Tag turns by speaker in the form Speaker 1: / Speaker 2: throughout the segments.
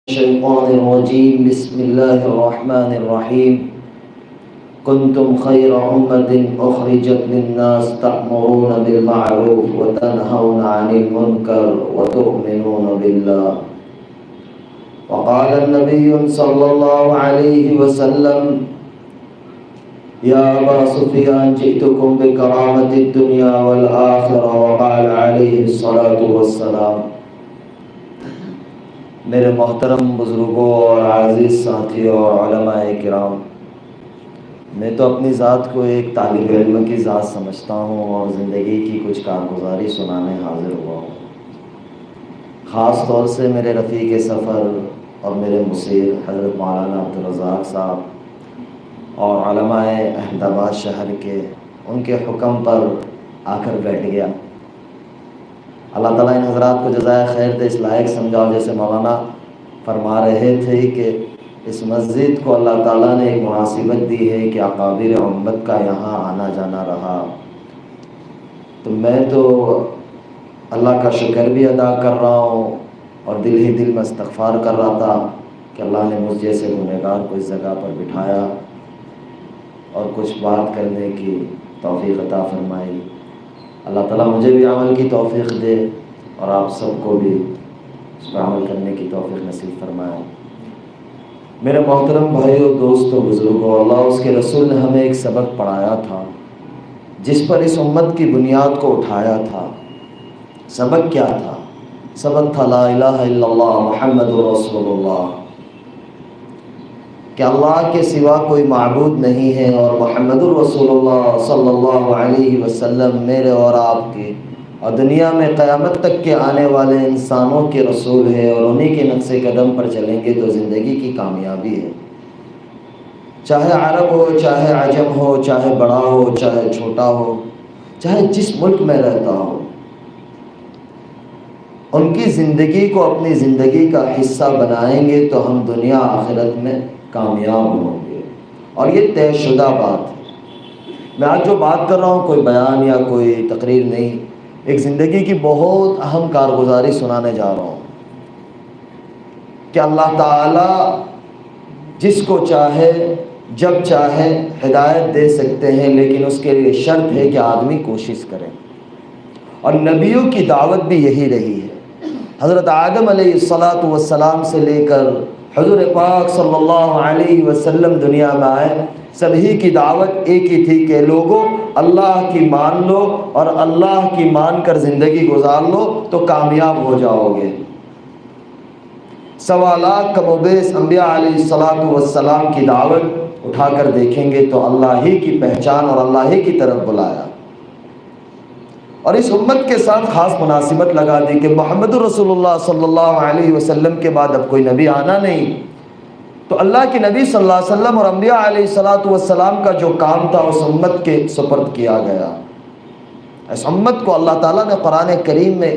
Speaker 1: الشيطان الرجيم بسم الله الرحمن الرحيم كنتم خير أمة أخرجت للناس تأمرون بالمعروف وتنهون عن المنكر وتؤمنون بالله وقال النبي صلى الله عليه وسلم يا أبا سفيان جئتكم بكرامة الدنيا والآخرة وقال عليه الصلاة والسلام میرے محترم بزرگوں اور عزیز ساتھیوں اور علماء کرام، میں تو اپنی ذات کو ایک طالب علم کی ذات سمجھتا ہوں اور زندگی کی کچھ کارگزاری سنانے حاضر ہوا ہوں۔ خاص طور سے میرے رفیق سفر اور میرے مصیر حضرت مولانا عبدالرزاق صاحب اور علماء احمد آباد شہر کے ان کے حکم پر آ کر بیٹھ گیا۔ اللہ تعالیٰ ان حضرات کو جزائے خیر دے، اس لائق سمجھاؤ جیسے مولانا فرما رہے تھے کہ اس مسجد کو اللہ تعالیٰ نے ایک مناسبت دی ہے کہ اکابر امت کا یہاں آنا جانا رہا، تو میں تو اللہ کا شکر بھی ادا کر رہا ہوں اور دل ہی دل میں استغفار کر رہا تھا کہ اللہ نے مجھ جیسے گنہگار کو اس جگہ پر بٹھایا اور کچھ بات کرنے کی توفیق عطا فرمائی۔ اللہ تعالیٰ مجھے بھی عمل کی توفیق دے اور آپ سب کو بھی اس پر عمل کرنے کی توفیق نصیب فرمائے۔ میرے محترم بھائیوں، دوستوں، بزرگوں، اللہ اس کے رسول نے ہمیں ایک سبق پڑھایا تھا جس پر اس امت کی بنیاد کو اٹھایا تھا۔ سبق کیا تھا؟ سبق تھا لا الہ الا اللہ محمد رسول اللہ، کہ اللہ کے سوا کوئی معبود نہیں ہے اور محمد الرسول اللہ صلی اللہ علیہ وسلم میرے اور آپ کے اور دنیا میں قیامت تک کے آنے والے انسانوں کے رسول ہے، اور انہی کے نقش قدم پر چلیں گے تو زندگی کی کامیابی ہے۔ چاہے عرب ہو، چاہے عجم ہو، چاہے بڑا ہو، چاہے چھوٹا ہو، چاہے جس ملک میں رہتا ہو، ان کی زندگی کو اپنی زندگی کا حصہ بنائیں گے تو ہم دنیا آخرت میں کامیاب ہوں گے، اور یہ طے شدہ بات ہے۔ میں آج جو بات کر رہا ہوں کوئی بیان یا کوئی تقریر نہیں، ایک زندگی کی بہت اہم کارگزاری سنانے جا رہا ہوں کہ اللہ تعالیٰ جس کو چاہے جب چاہے ہدایت دے سکتے ہیں، لیکن اس کے لیے شرط ہے کہ آدمی کوشش کرے، اور نبیوں کی دعوت بھی یہی رہی ہے۔ حضرت آدم علیہ السلام سے لے کر حضور پاک صلی اللہ علیہ وسلم دنیا میں آئے، سبھی کی دعوت ایک ہی تھی کہ لوگوں اللہ کی مان لو اور اللہ کی مان کر زندگی گزار لو تو کامیاب ہو جاؤ گے۔ سوالات کم و بیش انبیاء علیہ السلام کی دعوت اٹھا کر دیکھیں گے تو اللہ ہی کی پہچان اور اللہ ہی کی طرف بلایا، اور اس امت کے ساتھ خاص مناسبت لگا دی کہ محمد رسول اللہ صلی اللہ علیہ وسلم کے بعد اب کوئی نبی آنا نہیں، تو اللہ کے نبی صلی اللہ علیہ وسلم اور انبیاء علیہ السلام کا جو کام تھا اس امت کے سپرد کیا گیا۔ اس امت کو اللہ تعالیٰ نے قرآن کریم میں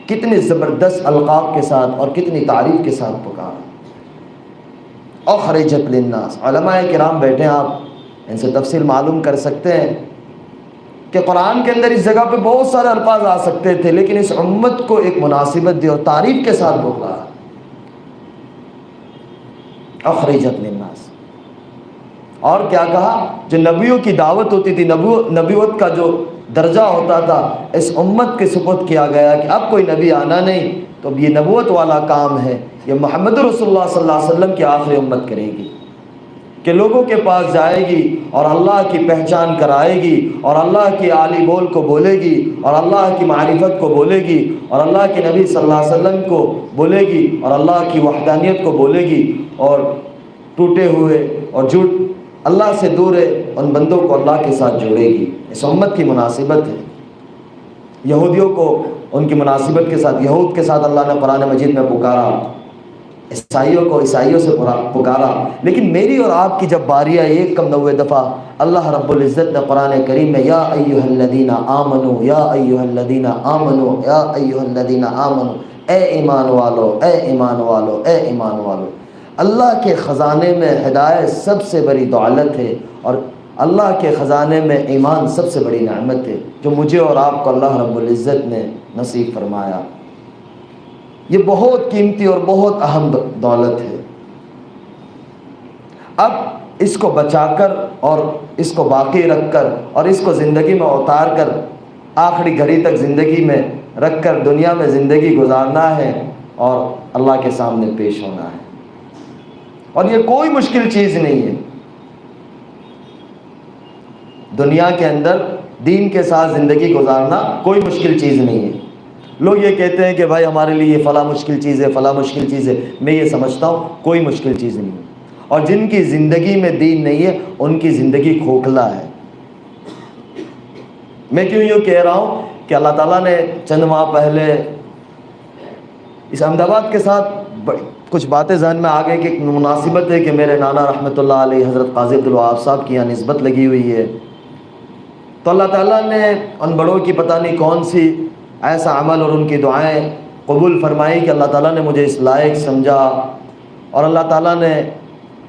Speaker 1: کتنے زبردست القاب کے ساتھ اور کتنی تعریف کے ساتھ پکارا۔ اخرجت للناس، علماء کرام بیٹھے ہیں، آپ ان سے تفصیل معلوم کر سکتے ہیں کہ قرآن کے اندر اس جگہ پہ بہت سارے الفاظ آ سکتے تھے، لیکن اس امت کو ایک مناسبت دی اور تعریف کے ساتھ پکارا، اخرجت للناس۔ اور کیا کہا؟ جو نبیوں کی دعوت ہوتی تھی، نبوت کا جو درجہ ہوتا تھا، اس امت کے سپرد کیا گیا کہ اب کوئی نبی آنا نہیں، تو اب یہ نبوت والا کام ہے، یہ محمد رسول اللہ صلی اللہ علیہ وسلم کی آخری امت کرے گی کہ لوگوں کے پاس جائے گی اور اللہ کی پہچان کرائے گی اور اللہ کی عالی بول کو بولے گی اور اللہ کی معرفت کو بولے گی اور اللہ کے نبی صلی اللہ علیہ وسلم کو بولے گی اور اللہ کی وحدانیت کو بولے گی، اور ٹوٹے ہوئے اور جھوٹ اللہ سے دور ہے ان بندوں کو اللہ کے ساتھ جوڑے گی۔ اس امت کی مناسبت ہے۔ یہودیوں کو ان کی مناسبت کے ساتھ، یہود کے ساتھ اللہ نے قرآن مجید میں پکارا، عیسائیوں کو عیسائیوں سے پکارا، لیکن میری اور آپ کی جب باری آئی 1 دفعہ اللہ رب العزت نے قرآن کریم میں یا ایھا الذین آمنو یا ایھا الذین آمنو یا ایھا الذین آمنو، اے ایمان والو، اے ایمان والو، اے ایمان والو۔ اللہ کے خزانے میں ہدایت سب سے بڑی دولت ہے، اور اللہ کے خزانے میں ایمان سب سے بڑی نعمت ہے جو مجھے اور آپ کو اللہ رب العزت نے نصیب فرمایا۔ یہ بہت قیمتی اور بہت اہم دولت ہے۔ اب اس کو بچا کر اور اس کو باقی رکھ کر اور اس کو زندگی میں اتار کر آخری گھڑی تک زندگی میں رکھ کر دنیا میں زندگی گزارنا ہے اور اللہ کے سامنے پیش ہونا ہے، اور یہ کوئی مشکل چیز نہیں ہے۔ دنیا کے اندر دین کے ساتھ زندگی گزارنا کوئی مشکل چیز نہیں ہے۔ لوگ یہ کہتے ہیں کہ بھائی ہمارے لیے یہ فلاں مشکل چیز ہے، فلاں مشکل چیز ہے۔ میں یہ سمجھتا ہوں کوئی مشکل چیز نہیں ہے، اور جن کی زندگی میں دین نہیں ہے ان کی زندگی کھوکھلا ہے۔ میں کیوں یوں کہہ رہا ہوں کہ اللہ تعالیٰ نے چند ماہ پہلے اس احمد آباد کے ساتھ کچھ باتیں ذہن میں آ گئی کہ مناسبت ہے کہ میرے نانا رحمۃ اللہ علیہ حضرت قاضی عبدالوہاب صاحب کی یہاں نسبت لگی ہوئی ہے، تو اللہ تعالیٰ نے ان بڑوں کی پتہ نہیں کون سی ایسا عمل اور ان کی دعائیں قبول فرمائی کہ اللہ تعالیٰ نے مجھے اس لائق سمجھا، اور اللہ تعالیٰ نے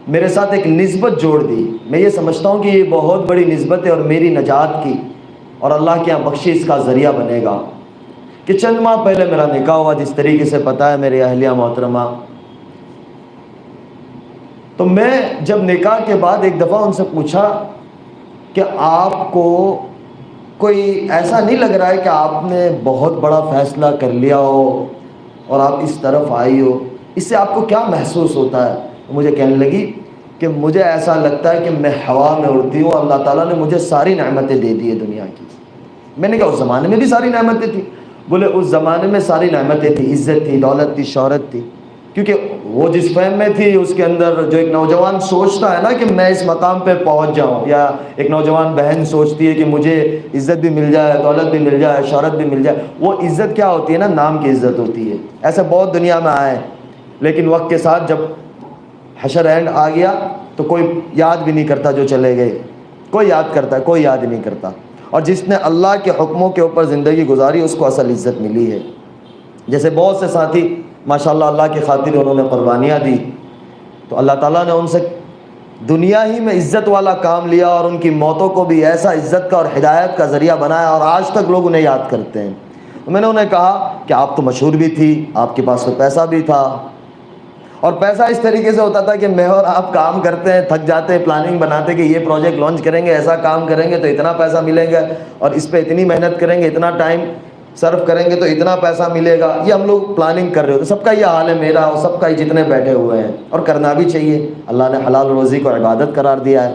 Speaker 1: میرے ساتھ ایک نسبت جوڑ دی۔ میں یہ سمجھتا ہوں کہ یہ بہت بڑی نسبت ہے اور میری نجات کی اور اللہ کے یہاں بخشش کا ذریعہ بنے گا کہ چند ماہ پہلے میرا نکاح ہوا، جس طریقے سے پتہ ہے میری اہلیہ محترمہ۔ تو میں جب نکاح کے بعد ایک دفعہ ان سے پوچھا کہ آپ کو کوئی ایسا نہیں لگ رہا ہے کہ آپ نے بہت بڑا فیصلہ کر لیا ہو اور آپ اس طرف آئی ہو، اس سے آپ کو کیا محسوس ہوتا ہے؟ مجھے کہنے لگی کہ مجھے ایسا لگتا ہے کہ میں ہوا میں اڑتی ہوں، اللہ تعالیٰ نے مجھے ساری نعمتیں دے دی ہے دنیا کی۔ میں نے کہا اس زمانے میں بھی ساری نعمتیں تھیں؟ بولے اس زمانے میں ساری نعمتیں تھیں، عزت تھی، دولت تھی، شہرت تھی، کیونکہ وہ جس فہم میں تھی اس کے اندر جو ایک نوجوان سوچتا ہے نا کہ میں اس مقام پہ پہنچ جاؤں، یا ایک نوجوان بہن سوچتی ہے کہ مجھے عزت بھی مل جائے، دولت بھی مل جائے، شہرت بھی مل جائے۔ وہ عزت کیا ہوتی ہے نا؟ نام کی عزت ہوتی ہے۔ ایسے بہت دنیا میں آئے، لیکن وقت کے ساتھ جب حشر اینڈ آ گیا تو کوئی یاد بھی نہیں کرتا جو چلے گئے، کوئی یاد کرتا ہے؟ کوئی یاد نہیں کرتا۔ اور جس نے اللہ کے حکموں کے اوپر زندگی گزاری اس کو اصل عزت ملی ہے۔ جیسے بہت سے ساتھی ماشاءاللہ اللہ کی خاطر انہوں نے قربانیاں دی، تو اللہ تعالیٰ نے ان سے دنیا ہی میں عزت والا کام لیا اور ان کی موتوں کو بھی ایسا عزت کا اور ہدایت کا ذریعہ بنایا، اور آج تک لوگ انہیں یاد کرتے ہیں۔ میں نے انہیں کہا کہ آپ تو مشہور بھی تھی، آپ کے پاس تو پیسہ بھی تھا، اور پیسہ اس طریقے سے ہوتا تھا کہ میں اور آپ کام کرتے ہیں، تھک جاتے ہیں، پلاننگ بناتے کہ یہ پروجیکٹ لانچ کریں گے، ایسا کام کریں گے تو اتنا پیسہ ملے گا، اور اس پہ اتنی محنت کریں گے، اتنا ٹائم صرف کریں گے تو اتنا پیسہ ملے گا۔ یہ ہم لوگ پلاننگ کر رہے ہوتے، سب کا یہ حال ہے، میرا اور سب کا ہی جتنے بیٹھے ہوئے ہیں، اور کرنا بھی چاہیے، اللہ نے حلال روزی کو عبادت قرار دیا ہے۔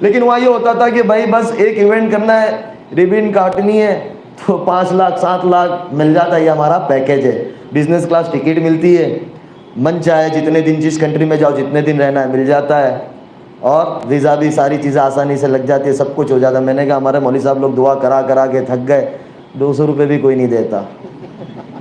Speaker 1: لیکن وہاں یہ ہوتا تھا کہ بھائی بس ایک ایونٹ کرنا ہے، ریبن کاٹنی ہے تو 5 لاکھ 7 لاکھ مل جاتا ہے، یہ ہمارا پیکیج ہے، بزنس کلاس ٹکٹ ملتی ہے، من چاہے جتنے دن جس کنٹری میں جاؤ جتنے دن رہنا ہے مل جاتا ہے، اور ویزا بھی ساری چیزیں آسانی سے لگ جاتی ہے، سب کچھ ہو جاتا ہے۔ میں نے کہا ہمارے مولوی صاحب لوگ دعا کرا کرا کے تھک گئے، 200 روپے بھی کوئی نہیں دیتا۔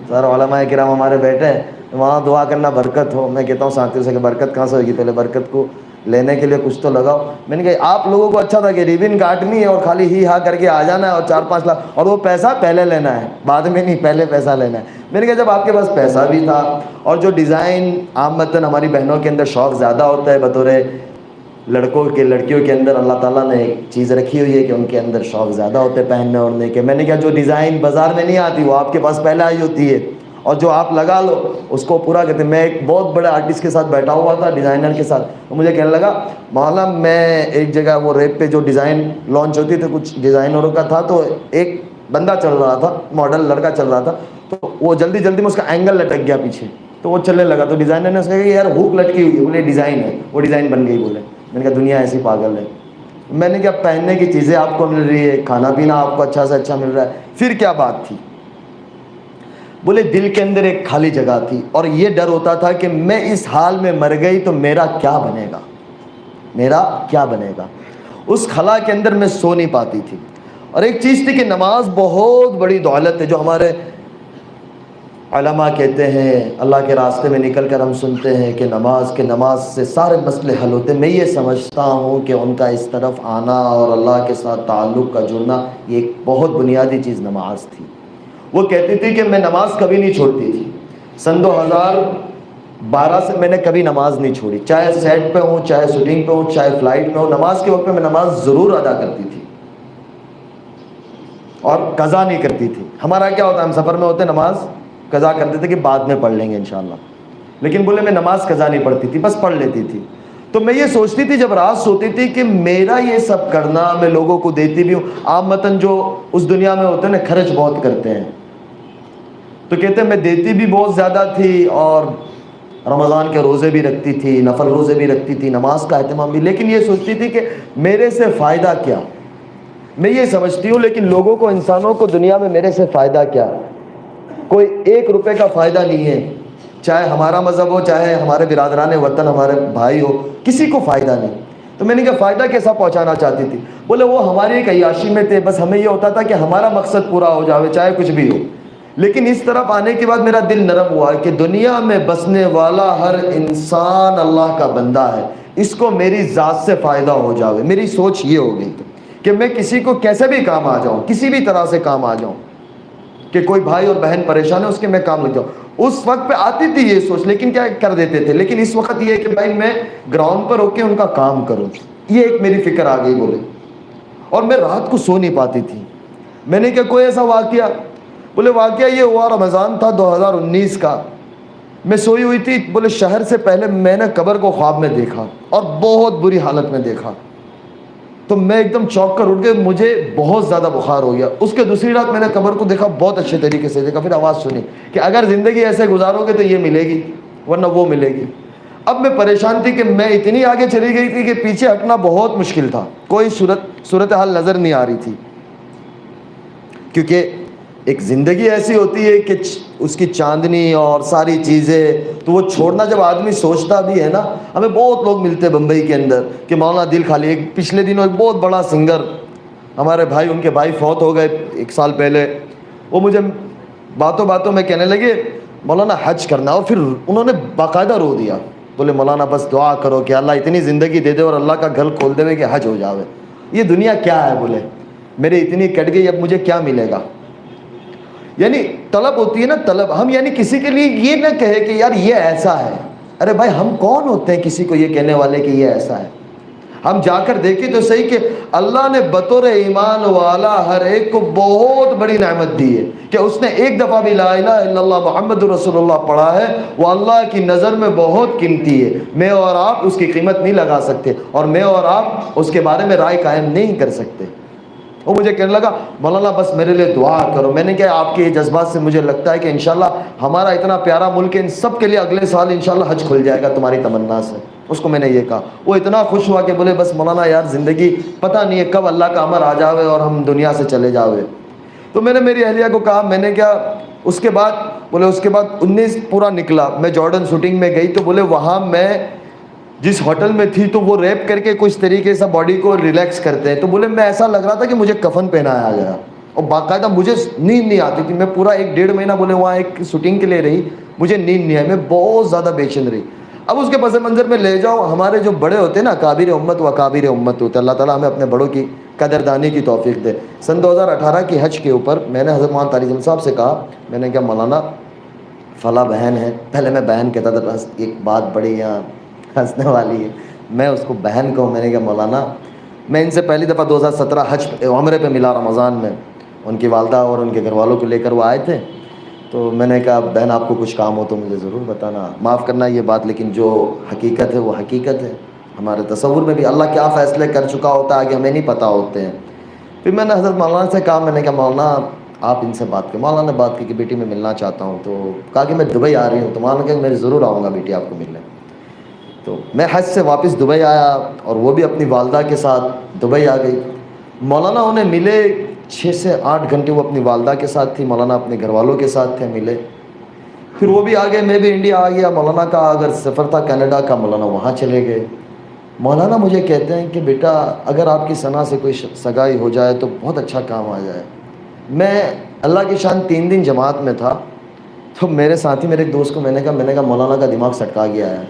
Speaker 1: سر علماء کرام ہمارے بیٹھے ہیں، وہاں دعا کرنا برکت ہو۔ میں کہتا ہوں ساتھیوں سے کہ برکت کہاں سے ہوگی؟ پہلے برکت کو لینے کے لیے کچھ تو لگاؤ۔ میں نے کہا آپ لوگوں کو اچھا تھا کہ ریبن کاٹنی ہے اور خالی ہی ہاں کر کے آ جانا ہے اور 4-5 لاکھ، اور وہ پیسہ پہلے لینا ہے، بعد میں نہیں، پہلے پیسہ لینا ہے۔ میں نے کہا جب آپ کے پاس پیسہ بھی تھا، اور جو ڈیزائن عامتاً ہماری بہنوں کے اندر شوق زیادہ ہوتا ہے بطور لڑکوں کے، لڑکیوں کے اندر اللہ تعالیٰ نے ایک چیز رکھی ہوئی ہے کہ ان کے اندر شوق زیادہ ہوتے ہیں پہننے اوڑھنے کے۔ میں نے کہا جو ڈیزائن بازار میں نہیں آتی وہ آپ کے پاس پہلے آئی ہوتی ہے، اور جو آپ لگا لو اس کو پورا کرتے۔ میں ایک بہت بڑے آرٹسٹ کے ساتھ بیٹھا ہوا تھا، ڈیزائنر کے ساتھ، تو مجھے کہنے لگا مولانا میں ایک جگہ وہ ریپ پہ جو ڈیزائن لانچ ہوتی تھی کچھ ڈیزائنروں کا تھا، تو ایک بندہ چل رہا تھا، ماڈل لڑکا چل رہا تھا، تو وہ جلدی جلدی میں اس کا اینگل لٹک گیا پیچھے، تو وہ چلنے لگا، تو ڈیزائنر نے اس نے کہا کہ یار ہوک لٹکی ہوئی ہے، بولے ڈیزائن ہے، وہ ڈیزائن بن گئی۔ بولے میں نے کہا دنیا ایسی پاگل ہے۔ میں نے کہا پہننے کی چیزیں آپ کو مل رہی ہے، کھانا پینا آپ کو اچھا سے اچھا مل رہا ہے، پھر کیا بات تھی؟ بولے دل کے اندر ایک خالی جگہ تھی، اور یہ ڈر ہوتا تھا کہ میں اس حال میں مر گئی تو میرا کیا بنے گا، میرا کیا بنے گا۔ اس خلا کے اندر میں سو نہیں پاتی تھی۔ اور ایک چیز تھی کہ نماز بہت بڑی دولت ہے، جو ہمارے علماء کہتے ہیں، اللہ کے راستے میں نکل کر ہم سنتے ہیں کہ نماز سے سارے مسئلے حل ہوتے ہیں۔ میں یہ سمجھتا ہوں کہ ان کا اس طرف آنا اور اللہ کے ساتھ تعلق کا جڑنا، یہ ایک بہت بنیادی چیز نماز تھی۔ وہ کہتی تھی کہ میں نماز کبھی نہیں چھوڑتی تھی، سن 2012 سے میں نے کبھی نماز نہیں چھوڑی، چاہے سیٹ پہ ہوں، چاہے شوٹنگ پہ ہوں، چاہے فلائٹ میں ہوں، نماز کے وقت پہ میں نماز ضرور ادا کرتی تھی اور قضا نہیں کرتی تھی۔ ہمارا کیا ہوتا ہے، ہم سفر میں ہوتے نماز قضا کرتے تھے کہ بعد میں پڑھ لیں گے انشاءاللہ، لیکن بولے میں نماز قضا نہیں پڑھتی تھی، بس پڑھ لیتی تھی۔ تو میں یہ سوچتی تھی جب رات سوتی تھی کہ میرا یہ سب کرنا، میں لوگوں کو دیتی بھی ہوں، عامتاً جو اس دنیا میں ہوتے ہیں نا خرچ بہت کرتے ہیں، تو کہتے ہیں میں دیتی بھی بہت زیادہ تھی اور رمضان کے روزے بھی رکھتی تھی، نفل روزے بھی رکھتی تھی، نماز کا اہتمام بھی، لیکن یہ سوچتی تھی کہ میرے سے فائدہ کیا؟ میں یہ سمجھتی ہوں لیکن لوگوں کو، انسانوں کو دنیا میں میرے سے فائدہ کیا؟ کوئی 1 روپے کا فائدہ نہیں ہے، چاہے ہمارا مذہب ہو، چاہے ہمارے برادران وطن، ہمارے بھائی ہو، کسی کو فائدہ نہیں۔ تو میں نے کہا فائدہ کیسا پہنچانا چاہتی تھی؟ بولے وہ ہماری ایک عیاشی میں تھے، بس ہمیں یہ ہوتا تھا کہ ہمارا مقصد پورا ہو جاوے چاہے کچھ بھی ہو، لیکن اس طرف آنے کے بعد میرا دل نرم ہوا کہ دنیا میں بسنے والا ہر انسان اللہ کا بندہ ہے، اس کو میری ذات سے فائدہ ہو جاوے۔ میری سوچ یہ ہو گئی کہ میں کسی کو کیسے بھی کام آ جاؤں، کسی بھی طرح سے کام آ جاؤں، کہ کوئی بھائی اور بہن پریشان ہے اس کے میں کام لگ جاؤں۔ اس وقت پہ آتی تھی یہ سوچ، لیکن کیا کر دیتے تھے، لیکن اس وقت یہ ہے کہ بھائی میں گراؤنڈ پر ہو کے ان کا کام کروں، یہ ایک میری فکر آ گئی بولے۔ اور میں رات کو سو نہیں پاتی تھی۔ میں نے کہا کوئی ایسا واقعہ؟ بولے واقعہ یہ ہوا، رمضان تھا 2019 کا، میں سوئی ہوئی تھی، بولے شہر سے پہلے میں نے قبر کو خواب میں دیکھا اور بہت بری حالت میں دیکھا، تو میں ایک دم چونک کر اٹھ گیا، مجھے بہت زیادہ بخار ہو گیا۔ اس کے دوسری رات میں نے قبر کو دیکھا، بہت اچھے طریقے سے دیکھا، پھر آواز سنی کہ اگر زندگی ایسے گزارو گے تو یہ ملے گی ورنہ وہ ملے گی۔ اب میں پریشان تھی کہ میں اتنی آگے چلی گئی تھی کہ پیچھے ہٹنا بہت مشکل تھا، کوئی صورتحال نظر نہیں آ رہی تھی، کیونکہ ایک زندگی ایسی ہوتی ہے کہ اس کی چاندنی اور ساری چیزیں تو وہ چھوڑنا جب آدمی سوچتا بھی ہے نا۔ ہمیں بہت لوگ ملتے ہیں بمبئی کے اندر کہ مولانا دل خالی، ایک پچھلے دنوں ایک بہت بڑا سنگر ہمارے بھائی، ان کے بھائی فوت ہو گئے 1 سال پہلے، وہ مجھے باتوں باتوں میں کہنے لگے مولانا حج کرنا، اور پھر انہوں نے باقاعدہ رو دیا، بولے مولانا بس دعا کرو کہ اللہ اتنی زندگی دے دے اور اللہ کا گھر کھول دے کہ حج ہو جاوے۔ یہ دنیا کیا ہے، بولے میرے اتنی کٹ گئی، اب مجھے کیا ملے گا؟ یعنی طلب ہوتی ہے نا، طلب، ہم یعنی کسی کے لیے یہ نہ کہے کہ یار یہ ایسا ہے، ارے بھائی ہم کون ہوتے ہیں کسی کو یہ کہنے والے کہ یہ ایسا ہے؟ ہم جا کر دیکھیں تو صحیح کہ اللہ نے بطور ایمان والا ہر ایک کو بہت بڑی نعمت دی ہے کہ اس نے ایک دفعہ بھی لا الہ الا اللہ محمد رسول اللہ پڑھا ہے، وہ اللہ کی نظر میں بہت قیمتی ہے۔ میں اور آپ اس کی قیمت نہیں لگا سکتے، اور میں اور آپ اس کے بارے میں رائے قائم نہیں کر سکتے۔ وہ مجھے کہنے لگا مولانا بس میرے لیے دعا کرو۔ میں نے کہا آپ کے جذبات سے مجھے لگتا ہے کہ انشاءاللہ ہمارا اتنا پیارا ملک ہے، ان سب کے لیے اگلے سال انشاءاللہ حج کھل جائے گا تمہاری تمنا سے۔ اس کو میں نے یہ کہا، وہ اتنا خوش ہوا کہ بولے بس مولانا یار زندگی پتہ نہیں ہے کب اللہ کا امر آ جاوے اور ہم دنیا سے چلے جاوے۔ تو میں نے میری اہلیہ کو کہا، میں نے کیا اس کے بعد، بولے اس کے بعد 19 پورا نکلا، میں جارڈن شوٹنگ میں گئی تو بولے وہاں میں جس ہوٹل میں تھی تو وہ ریپ کر کے کچھ طریقے سے باڈی کو ریلیکس کرتے ہیں، تو بولے میں ایسا لگ رہا تھا کہ مجھے کفن پہنایا گیا، اور باقاعدہ مجھے نیند نہیں آتی تھی۔ میں پورا 1 1.5 مہینہ بولے وہاں ایک شوٹنگ کے لیے رہی، مجھے نیند نہیں آئی، میں بہت زیادہ بے چین رہی۔ اب اس کے پس منظر میں لے جاؤ، ہمارے جو بڑے ہوتے ہیں نا، کابر امت و اکابر امت ہوتے ہیں، اللہ تعالیٰ ہمیں اپنے بڑوں کی قدردانی کی توفیق دے۔ سن 2018 کی حج کے اوپر میں نے حضرت مولانا طارق صاحب سے کہا، میں نے کہا مولانا فلاں بہن ہے، پہلے میں بہن کہتا تھا، بس ایک بات بڑی یہاں ہنسنے والی ہے، میں اس کو بہن کہوں۔ میں نے کہا مولانا، میں ان سے پہلی دفعہ 2017 حج عمرے پہ ملا رمضان میں، ان کی والدہ اور ان کے گھر والوں کو لے کر وہ آئے تھے، تو میں نے کہا بہن آپ کو کچھ کام ہو تو مجھے ضرور بتانا، معاف کرنا یہ بات، لیکن جو حقیقت ہے وہ حقیقت ہے۔ ہمارے تصور میں بھی اللہ کیا فیصلے کر چکا ہوتا ہے کہ ہمیں نہیں پتہ ہوتے ہیں۔ پھر میں نے حضرت مولانا سے کہا، میں نے کہا مولانا آپ ان سے بات کریں۔ مولانا نے بات کی کہ بیٹی میں ملنا چاہتا ہوں، تو کہا کہ میں دبئی آ رہی ہوں، تو مولانا نے کہا میں ضرور آؤں گا بیٹی آپ کو ملنے۔ تو میں حج سے واپس دبئی آیا اور وہ بھی اپنی والدہ کے ساتھ دبئی آ گئی۔ مولانا انہیں ملے 6 سے 8 گھنٹے، وہ اپنی والدہ کے ساتھ تھی، مولانا اپنے گھر والوں کے ساتھ تھے، ملے۔ پھر وہ بھی آ گئے، میں بھی انڈیا آ گیا۔ مولانا کا اگر سفر تھا کینیڈا کا، مولانا وہاں چلے گئے۔ مولانا مجھے کہتے ہیں کہ بیٹا اگر آپ کی ثنا سے کوئی سگائی ہو جائے تو بہت اچھا کام آ جائے۔ میں اللہ کی شان 3 دن جماعت میں تھا، تو میرے ساتھی میرے ایک دوست کو میں نے کہا مولانا کا دماغ سٹکا گیا ہے۔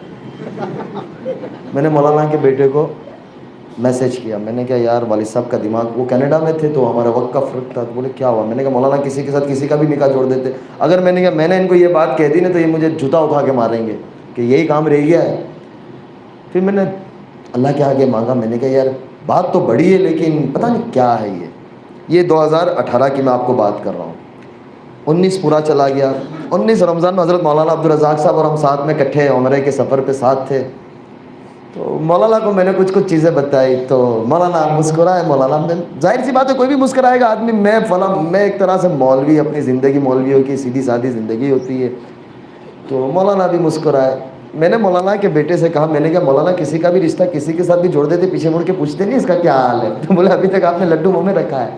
Speaker 1: میں نے مولانا کے بیٹے کو میسج کیا، میں نے کہا یار والد صاحب کا دماغ، وہ کینیڈا میں تھے تو ہمارا وقت کا فرق تھا، تو بولے کیا ہوا؟ میں نے کہا مولانا کسی کے ساتھ کسی کا بھی نکاح جوڑ دیتے، اگر میں نے کہا میں نے ان کو یہ بات کہہ دی نا تو یہ مجھے جوتا اٹھا کے ماریں گے کہ یہی کام رہ گیا ہے۔ پھر میں نے اللہ کے آگے مانگا، میں نے کہا یار بات تو بڑی ہے لیکن پتہ نہیں کیا ہے یہ 2018 کی میں آپ کو بات کر رہا ہوں۔ 19 پورا چلا گیا. 19 رمضان میں حضرت مولانا عبدالرزاق صاحب اور ہم ساتھ میں اکٹھے عمرے کے سفر پہ ساتھ تھے. تو مولانا کو میں نے کچھ چیزیں بتائی تو مولانا مسکرائے. مولانا نے ظاہر سی بات ہے کوئی بھی مسکرائے گا آدمی. میں ایک طرح سے مولوی, اپنی زندگی مولویوں کی سیدھی سادھی زندگی ہوتی ہے. تو مولانا بھی مسکرائے. میں نے مولانا کے بیٹے سے کہا, میں نے کہا مولانا کسی کا بھی رشتہ کسی کے ساتھ بھی جوڑ دیتے, پیچھے مڑ کے پوچھتے نہیں اس کا کیا حال ہے؟ تو بولے ابھی تک آپ نے لڈو منہ میں رکھا ہے.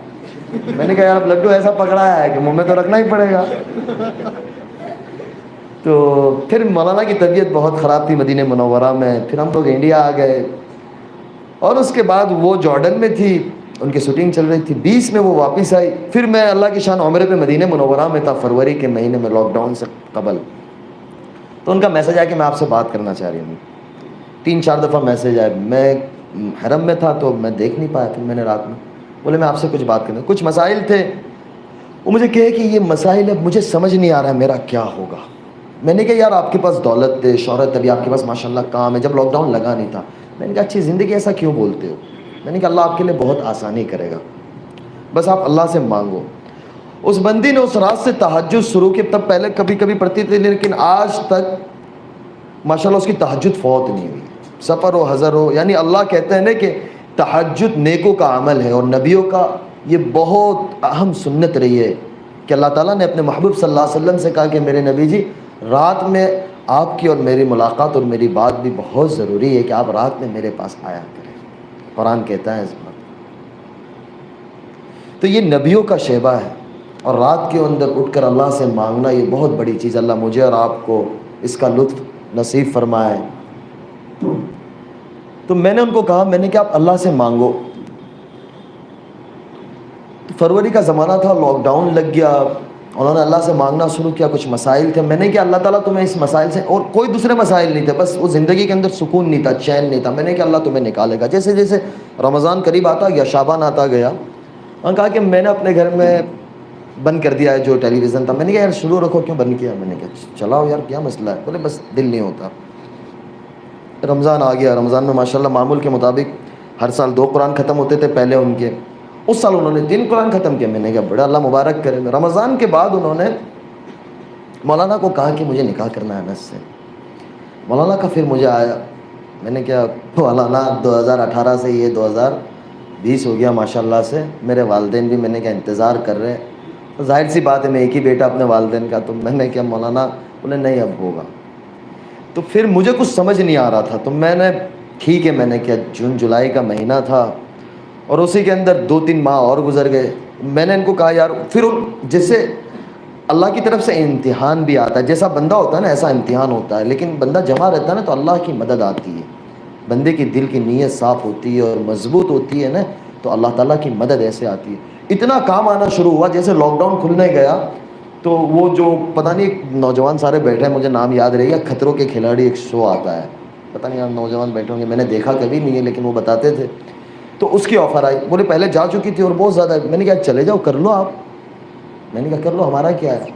Speaker 1: میں نے کہا یار اب لڈو ایسا پکڑا ہے کہ منہ میں تو رکھنا ہی پڑے گا. تو پھر مولانا کی طبیعت بہت خراب تھی مدینہ منورہ میں. پھر ہم لوگ انڈیا آ گئے اور اس کے بعد وہ جارڈن میں تھی, ان کی شوٹنگ چل رہی تھی. 20 میں وہ واپس آئی. پھر میں اللہ کی شان عمرے پہ مدینہ منورہ میں تھا فروری کے مہینے میں, لاک ڈاؤن سے قبل. تو ان کا میسج آیا کہ میں آپ سے بات کرنا چاہ رہی ہوں. 3-4 دفعہ میسج آئے. میں حرم میں تھا تو میں دیکھ نہیں پایا. پھر میں نے رات میں بولے میں آپ سے کچھ بات کرنا, کچھ مسائل تھے. وہ مجھے کہے کہ یہ مسائل اب مجھے سمجھ نہیں آ رہا ہے میرا کیا ہوگا. میں نے کہا یار آپ کے پاس دولت ہے, شہرت, ابھی آپ کے پاس ماشاء اللہ کام ہے, جب لاک ڈاؤن لگا نہیں تھا. میں نے کہا اچھی زندگی, ایسا کیوں بولتے ہو؟ میں نے کہا اللہ آپ کے لیے بہت آسانی کرے گا, بس آپ اللہ سے مانگو. اس بندی نے اس رات سے تہجد شروع کی. تب پہلے کبھی کبھی پڑھتی تھی لیکن آج تک ماشاءاللہ اس کی تہجد فوت نہیں ہوئی. سفر ہو حضر ہو, یعنی اللہ کہتے ہیں نا کہ تہجد نیکوں کا عمل ہے, اور نبیوں کا یہ بہت اہم سنت رہی ہے کہ اللہ تعالیٰ نے اپنے محبوب صلی اللہ علیہ وسلم سے کہا کہ میرے نبی جی رات میں آپ کی اور میری ملاقات اور میری بات بھی بہت ضروری ہے کہ آپ رات میں میرے پاس آیا کریں. قرآن کہتا ہے اس بات. تو یہ نبیوں کا شیبہ ہے, اور رات کے اندر اٹھ کر اللہ سے مانگنا یہ بہت بڑی چیز. اللہ مجھے اور آپ کو اس کا لطف نصیب فرمائے. تو میں نے ان کو کہا, میں نے کہا آپ اللہ سے مانگو. تو فروری کا زمانہ تھا, لاک ڈاؤن لگ گیا. انہوں نے اللہ سے مانگنا شروع کیا. کچھ مسائل تھے. میں نے کہا اللہ تعالیٰ تمہیں اس مسائل سے, اور کوئی دوسرے مسائل نہیں تھے, بس وہ زندگی کے اندر سکون نہیں تھا, چین نہیں تھا. میں نے کہا اللہ تمہیں نکالے گا. جیسے جیسے رمضان قریب آتا گیا, شعبان آتا گیا, انہوں نے کہا کہ میں نے اپنے گھر میں بند کر دیا ہے جو ٹیلی ویژن تھا. میں نے کہا یار شروع رکھو, کیوں بند کیا؟ میں نے کہا چلاؤ یار کیا مسئلہ ہے؟ بولے بس دل نہیں ہوتا. رمضان آ گیا. رمضان میں ماشاءاللہ معمول کے مطابق ہر سال 2 قرآن ختم ہوتے تھے پہلے ان کے. اس سال انہوں نے 3 قرآن ختم کیا. میں نے کہا بڑا اللہ مبارک کرے. رمضان کے بعد انہوں نے مولانا کو کہا کہ مجھے نکاح کرنا ہے انس سے. مولانا کا پھر مجھے آیا. میں نے کہا مولانا 2018 سے یہ 2020 ہو گیا ماشاءاللہ سے. میرے والدین بھی میں نے کہا انتظار کر رہے ہیں. ظاہر سی بات ہے میں ایک ہی بیٹا اپنے والدین کا. تو میں نے کہا مولانا, بولے نہیں اب ہوگا. تو پھر مجھے کچھ سمجھ نہیں آ رہا تھا. تو میں نے ٹھیک ہے, میں نے کیا جون جولائی کا مہینہ تھا اور اسی کے اندر 2-3 ماہ اور گزر گئے. میں نے ان کو کہا یار پھر جیسے اللہ کی طرف سے امتحان بھی آتا ہے, جیسا بندہ ہوتا ہے نا ایسا امتحان ہوتا ہے, لیکن بندہ جمع رہتا ہے نا تو اللہ کی مدد آتی ہے. بندے کی دل کی نیت صاف ہوتی ہے اور مضبوط ہوتی ہے نا تو اللہ تعالیٰ کی مدد ایسے آتی ہے. اتنا کام آنا شروع ہوا جیسے لاک ڈاؤن کھلنے گیا تو وہ جو پتہ نہیں نوجوان سارے بیٹھے ہیں, مجھے نام یاد رہے گا, خطروں کے کھلاڑی ایک شو آتا ہے, پتہ نہیں آپ نوجوان بیٹھے ہوں گے, میں نے دیکھا کبھی نہیں ہے لیکن وہ بتاتے تھے. تو اس کی آفر آئی. بولے پہلے جا چکی تھی اور بہت زیادہ. میں نے کہا چلے جاؤ کر لو آپ. میں نے کہا کر لو, ہمارا کیا ہے,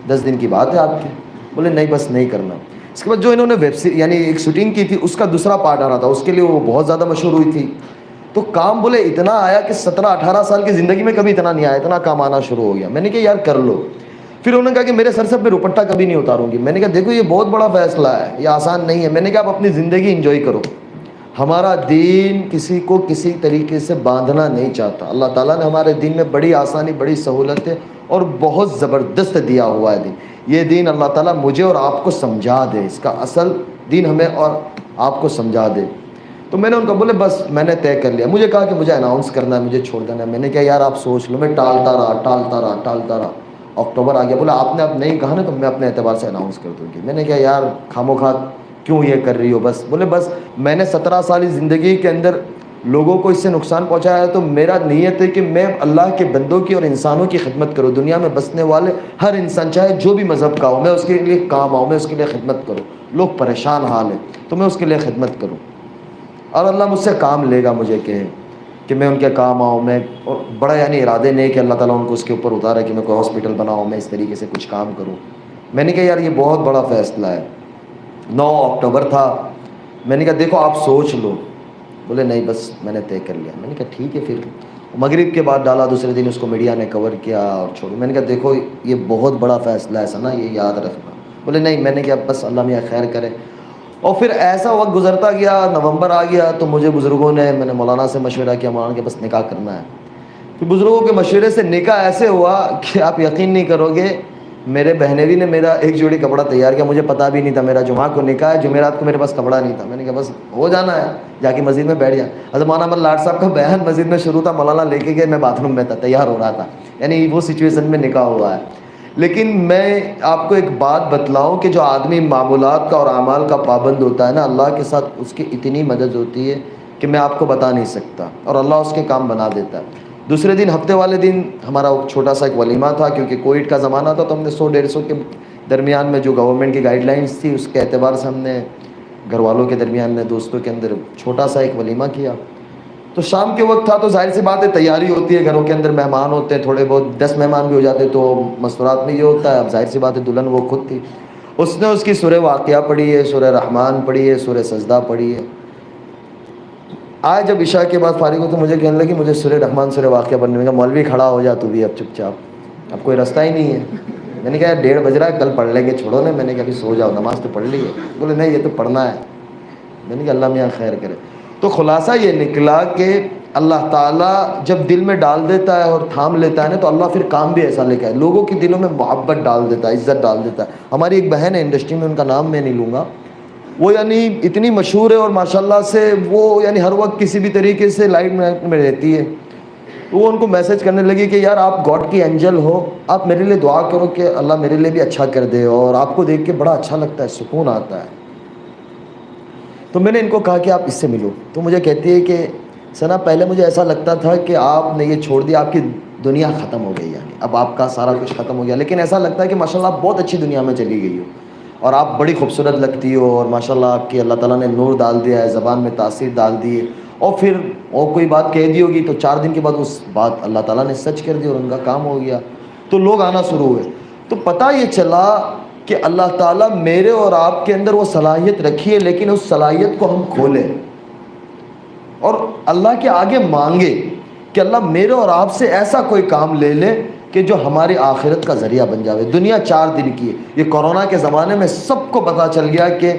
Speaker 1: 10 دن کی بات ہے آپ کی. بولے نہیں بس نہیں کرنا. اس کے بعد جو انہوں نے ویب سیریز یعنی ایک شوٹنگ کی تھی اس کا دوسرا پارٹ آ رہا تھا, اس کے لیے وہ بہت زیادہ مشہور ہوئی تھی. تو کام بولے اتنا آیا کہ 17-18 سال کی زندگی میں کبھی اتنا نہیں آیا, اتنا کام آنا شروع ہو گیا. میں نے کہا یار کر لو. پھر انہوں نے کہا کہ میرے سر سے اپنے دوپٹہ کبھی نہیں اتاروں گی. میں نے کہا دیکھو یہ بہت بڑا فیصلہ ہے, یہ آسان نہیں ہے. میں نے کہا آپ اپنی زندگی انجوائے کرو. ہمارا دین کسی کو کسی طریقے سے باندھنا نہیں چاہتا. اللہ تعالیٰ نے ہمارے دین میں بڑی آسانی, بڑی سہولتیں اور بہت زبردست دیا ہوا ہے دین. یہ دین اللہ تعالیٰ مجھے اور آپ کو سمجھا دے, اس کا اصل دین ہمیں اور آپ کو سمجھا دے. تو میں نے ان کو بولے بس میں نے طے کر لیا. مجھے کہا کہ مجھے اناؤنس کرنا ہے, مجھے چھوڑ دینا ہے. میں نے کہا یار آپ سوچ لو. میں ٹالتا رہا. اکتوبر آ گیا. بولا آپ نے اب نہیں کہا نا تو میں اپنے اعتبار سے اناؤنس کر دوں گی. میں نے کہا یار خاموخواہ کیوں یہ کر رہی ہو؟ بس بولے بس میں نے 17 سالی زندگی کے اندر لوگوں کو اس سے نقصان پہنچایا ہے تو میرا نیت ہے کہ میں اللہ کے بندوں کی اور انسانوں کی خدمت کروں. دنیا میں بسنے والے ہر انسان چاہے جو بھی مذہب کا ہو, میں اس کے لیے کام آؤں, میں اس کے لیے خدمت کروں. لوگ پریشان حال ہیں تو میں اس کے لیے خدمت کروں, اور اللہ مجھ سے کام لے گا. مجھے کہے کہ میں ان کے کام آؤں. میں بڑا یعنی ارادے نہیں کہ اللہ تعالیٰ ان کو اس کے اوپر اتارے کہ میں کوئی ہاسپٹل بناؤں, میں اس طریقے سے کچھ کام کروں. میں نے کہا یار یہ بہت بڑا فیصلہ ہے. 9 اکتوبر تھا. میں نے کہا دیکھو آپ سوچ لو. بولے نہیں بس میں نے طے کر لیا. میں نے کہا ٹھیک ہے. پھر مغرب کے بعد ڈالا، دوسرے دن اس کو میڈیا نے کور کیا اور چھوڑ. میں نے کہا دیکھو یہ بہت بڑا فیصلہ ہے ثنا، یہ یاد رکھنا. بولے نہیں. میں نے کہا بس اللہ میاں خیر کرے. اور پھر ایسا وقت گزرتا گیا، نومبر آ گیا تو مجھے بزرگوں نے، میں نے مولانا سے مشورہ کیا، مولانا کے بس نکاح کرنا ہے. پھر بزرگوں کے مشورے سے نکاح ایسے ہوا کہ آپ یقین نہیں کرو گے، میرے بہنوی نے میرا ایک جوڑی کپڑا تیار کیا. مجھے پتہ بھی نہیں تھا میرا جمعہ کو نکاح ہے، جمعرات کو میرے پاس کپڑا نہیں تھا. میں نے کہا بس ہو جانا ہے، جا کے مسجد میں بیٹھ گیا. حضرت مولانا احمد لاڈ صاحب کا بیان مسجد میں شروع تھا، مولانا لے کے گئے، میں باتھ روم میں تھا، تیار ہو رہا تھا. یعنی وہ سچویشن میں نکاح ہوا ہے. لیکن میں آپ کو ایک بات بتلاؤں کہ جو آدمی معمولات کا اور اعمال کا پابند ہوتا ہے نا، اللہ کے ساتھ اس کی اتنی مدد ہوتی ہے کہ میں آپ کو بتا نہیں سکتا، اور اللہ اس کے کام بنا دیتا ہے. دوسرے دن ہفتے والے دن ہمارا چھوٹا سا ایک ولیمہ تھا، کیونکہ کووڈ کا زمانہ تھا تو ہم نے 100-150 کے درمیان میں جو گورنمنٹ کی گائیڈ لائنس تھی اس کے اعتبار سے ہم نے گھر والوں کے درمیان میں، دوستوں کے اندر چھوٹا سا ایک ولیمہ کیا. تو شام کے وقت تھا تو ظاہر سی بات ہے تیاری ہوتی ہے، گھروں کے اندر مہمان ہوتے ہیں، تھوڑے بہت 10 مہمان بھی ہو جاتے تو مستورات میں یہ ہوتا ہے. اب ظاہر سی بات ہے دلہن وہ خود تھی، اس نے اس کی سورہ واقعہ پڑھی ہے، سورہ رحمان پڑھی ہے، سورہ سجدہ پڑھی ہے. آج جب عشاء کے بعد فارغ ہو تو مجھے کہنے لگی مجھے سورہ رحمان سورہ واقعہ پڑھنے میں. مولوی کھڑا ہو جا تو بھی اب چپ چاپ، اب کوئی رستہ ہی نہیں ہے. میں نے کہا 1:30 بج رہا ہے، کل پڑھ لیں گے، چھوڑو نا. میں نے کہا ابھی سو جاؤ، نماز تو پڑھ لی ہے. بولے نہیں یہ تو پڑھنا ہے. میں نے کہا اللہ میاں خیر کرے. تو خلاصہ یہ نکلا کہ اللہ تعالیٰ جب دل میں ڈال دیتا ہے اور تھام لیتا ہے نا تو اللہ پھر کام بھی ایسا لے کے آئے، لوگوں کے دلوں میں محبت ڈال دیتا ہے، عزت ڈال دیتا ہے. ہماری ایک بہن ہے انڈسٹری میں، ان کا نام میں نہیں لوں گا، وہ یعنی اتنی مشہور ہے اور ماشاءاللہ سے وہ یعنی ہر وقت کسی بھی طریقے سے لائٹ میں رہتی ہے. تو وہ ان کو میسج کرنے لگی کہ یار آپ گاڈ کی اینجل ہو، آپ میرے لیے دعا کرو کہ اللہ میرے لیے بھی اچھا کر دے، اور آپ کو دیکھ کے بڑا اچھا لگتا ہے، سکون آتا ہے. تو میں نے ان کو کہا کہ آپ اس سے ملو. تو مجھے کہتی ہے کہ ثنا پہلے مجھے ایسا لگتا تھا کہ آپ نے یہ چھوڑ دیا، آپ کی دنیا ختم ہو گئی، یعنی اب آپ کا سارا کچھ ختم ہو گیا. لیکن ایسا لگتا ہے کہ ماشاءاللہ آپ بہت اچھی دنیا میں چلی گئی ہو، اور آپ بڑی خوبصورت لگتی ہو، اور ماشاءاللہ آپ کی اللہ تعالیٰ نے نور ڈال دیا ہے، زبان میں تاثیر ڈال دی ہے. اور پھر اور کوئی بات کہہ دی ہوگی تو 4 دن کے بعد اس بات اللہ تعالیٰ نے سچ کر دی اور ان کا کام ہو گیا. تو لوگ آنا شروع ہوئے. تو پتہ یہ چلا کہ اللہ تعالیٰ میرے اور آپ کے اندر وہ صلاحیت رکھی ہے، لیکن اس صلاحیت کو ہم کھولیں اور اللہ کے آگے مانگے کہ اللہ میرے اور آپ سے ایسا کوئی کام لے لے کہ جو ہماری آخرت کا ذریعہ بن جاوے. دنیا 4 دن کی ہے. یہ کورونا کے زمانے میں سب کو پتہ چل گیا کہ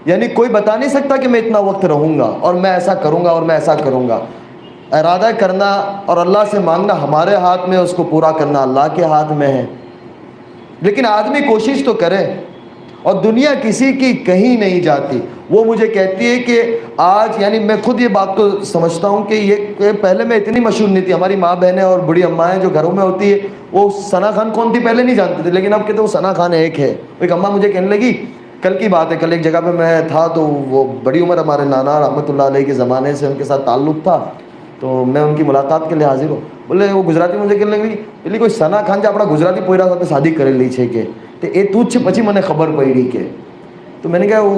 Speaker 1: یعنی کوئی بتا نہیں سکتا کہ میں اتنا وقت رہوں گا اور میں ایسا کروں گا اور میں ایسا کروں گا. ارادہ کرنا اور اللہ سے مانگنا ہمارے ہاتھ میں، اس کو پورا کرنا اللہ کے ہاتھ میں ہے. لیکن آدمی کوشش تو کرے، اور دنیا کسی کی کہیں نہیں جاتی. وہ مجھے کہتی ہے کہ آج یعنی میں خود یہ بات کو سمجھتا ہوں کہ یہ پہلے میں اتنی مشہور نہیں تھی. ہماری ماں بہنیں اور بڑی اماں جو گھروں میں ہوتی ہے وہ ثنا خان کون تھی پہلے نہیں جانتے تھے، لیکن اب کہتے وہ ثنا خان ایک ہے. ایک اماں مجھے کہنے لگی، کل کی بات ہے، کل ایک جگہ پہ میں تھا تو وہ بڑی عمر ہمارے نانا رحمۃ اللہ علیہ کے زمانے سے ان کے ساتھ تعلق تھا، تو میں ان کی ملاقات کے لیے حاضر ہوں. بولے وہ گجراتی مجھے کہنے لگی بولے کوئی ثنا خان جو اپنا گجراتی پوئرا ساتھ شادی کرے لی છે કે તો એ તું જ છે. પછી મને ખબર પડી કે તો મેં કહ્યું وہ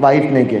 Speaker 1: વાઈફને કે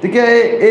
Speaker 1: તો કે એ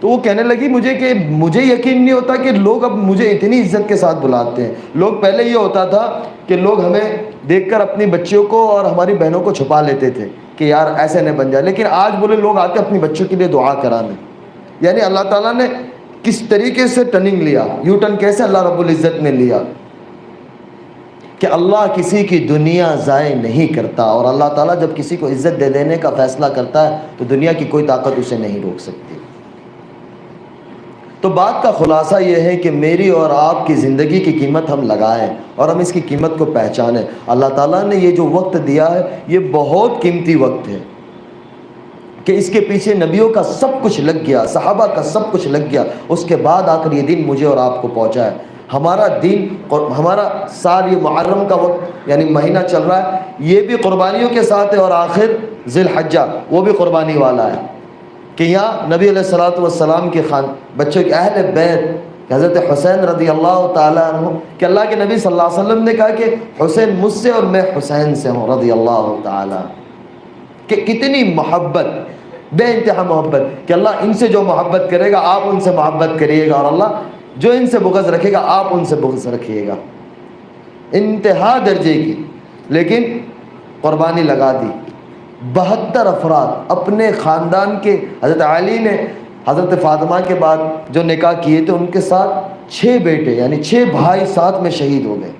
Speaker 1: تو وہ کہنے لگی مجھے کہ مجھے یقین نہیں ہوتا کہ لوگ اب مجھے اتنی عزت کے ساتھ بلاتے ہیں. لوگ پہلے یہ ہوتا تھا کہ لوگ ہمیں دیکھ کر اپنی بچیوں کو اور ہماری بہنوں کو چھپا لیتے تھے کہ یار ایسے نہ بن جائے. لیکن آج بولے لوگ آتے اپنی بچوں کے لیے دعا کرانے. یعنی اللہ تعالیٰ نے کس طریقے سے ٹرننگ لیا، یو ٹرن کیسے اللہ رب العزت نے لیا کہ اللہ کسی کی دنیا ضائع نہیں کرتا، اور اللہ تعالیٰ جب کسی کو عزت دے دینے کا فیصلہ کرتا ہے تو دنیا کی کوئی طاقت اسے نہیں روک سکتی. تو بات کا خلاصہ یہ ہے کہ میری اور آپ کی زندگی کی قیمت ہم لگائیں اور ہم اس کی قیمت کو پہچانیں. اللہ تعالیٰ نے یہ جو وقت دیا ہے یہ بہت قیمتی وقت ہے کہ اس کے پیچھے نبیوں کا سب کچھ لگ گیا، صحابہ کا سب کچھ لگ گیا، اس کے بعد آ کر یہ دن مجھے اور آپ کو پہنچا ہے. ہمارا دین اور ہمارا سال یہ محرم کا وقت یعنی مہینہ چل رہا ہے، یہ بھی قربانیوں کے ساتھ ہے، اور آخر ذی الحجہ وہ بھی قربانی والا ہے کہ یہاں نبی علیہ الصلوۃ والسلام کے بچوں کے اہل بیت حضرت حسین رضی اللہ تعالیٰ عنہ کہ اللہ کے نبی صلی اللہ علیہ وسلم نے کہا کہ حسین مجھ سے اور میں حسین سے ہوں رضی اللہ تعالیٰ. کہ کتنی محبت، بے انتہا محبت کہ اللہ ان سے جو محبت کرے گا آپ ان سے محبت کریے گا، اور اللہ جو ان سے بغض رکھے گا آپ ان سے بغض رکھیے گا. انتہا درجے کی. لیکن قربانی لگا دی. 72 افراد اپنے خاندان کے، حضرت علی نے حضرت فاطمہ کے بعد جو نکاح کیے تھے ان کے ساتھ 6 بیٹے یعنی 6 بھائی ساتھ میں شہید ہو گئے۔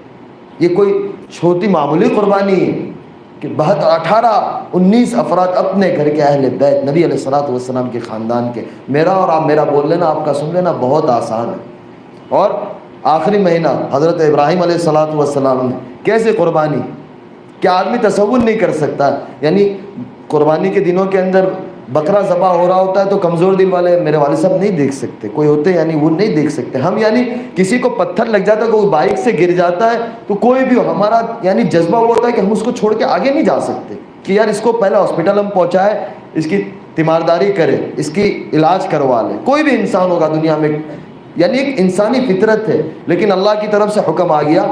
Speaker 1: یہ کوئی چھوٹی معمولی قربانی ہے کہ 18 19 افراد اپنے گھر کے اہل بیت نبی علیہ الصلوۃ والسلام کے خاندان کے۔ میرا اور آپ میرا بول لینا، آپ کا سن لینا بہت آسان ہے۔ اور آخری مہینہ حضرت ابراہیم علیہ الصلوۃ والسلام نے کیسے قربانی، کیا آدمی تصور نہیں کر سکتا؟ یعنی قربانی کے دنوں کے اندر بکرا ذبح ہو رہا ہوتا ہے تو کمزور دل والے میرے والد صاحب نہیں دیکھ سکتے، کوئی ہوتے ہیں یعنی وہ نہیں دیکھ سکتے ہم، یعنی کسی کو پتھر لگ جاتا ہے، کوئی بائک سے گر جاتا ہے تو کوئی بھی ہمارا یعنی جذبہ وہ ہوتا ہے کہ ہم اس کو چھوڑ کے آگے نہیں جا سکتے کہ یار اس کو پہلے ہاسپٹل ہم پہنچائے، اس کی تیمارداری کرے، اس کی علاج کروا لے۔ کوئی بھی انسان ہوگا دنیا میں، یعنی ایک انسانی فطرت ہے، لیکن اللہ کی طرف سے حکم آ گیا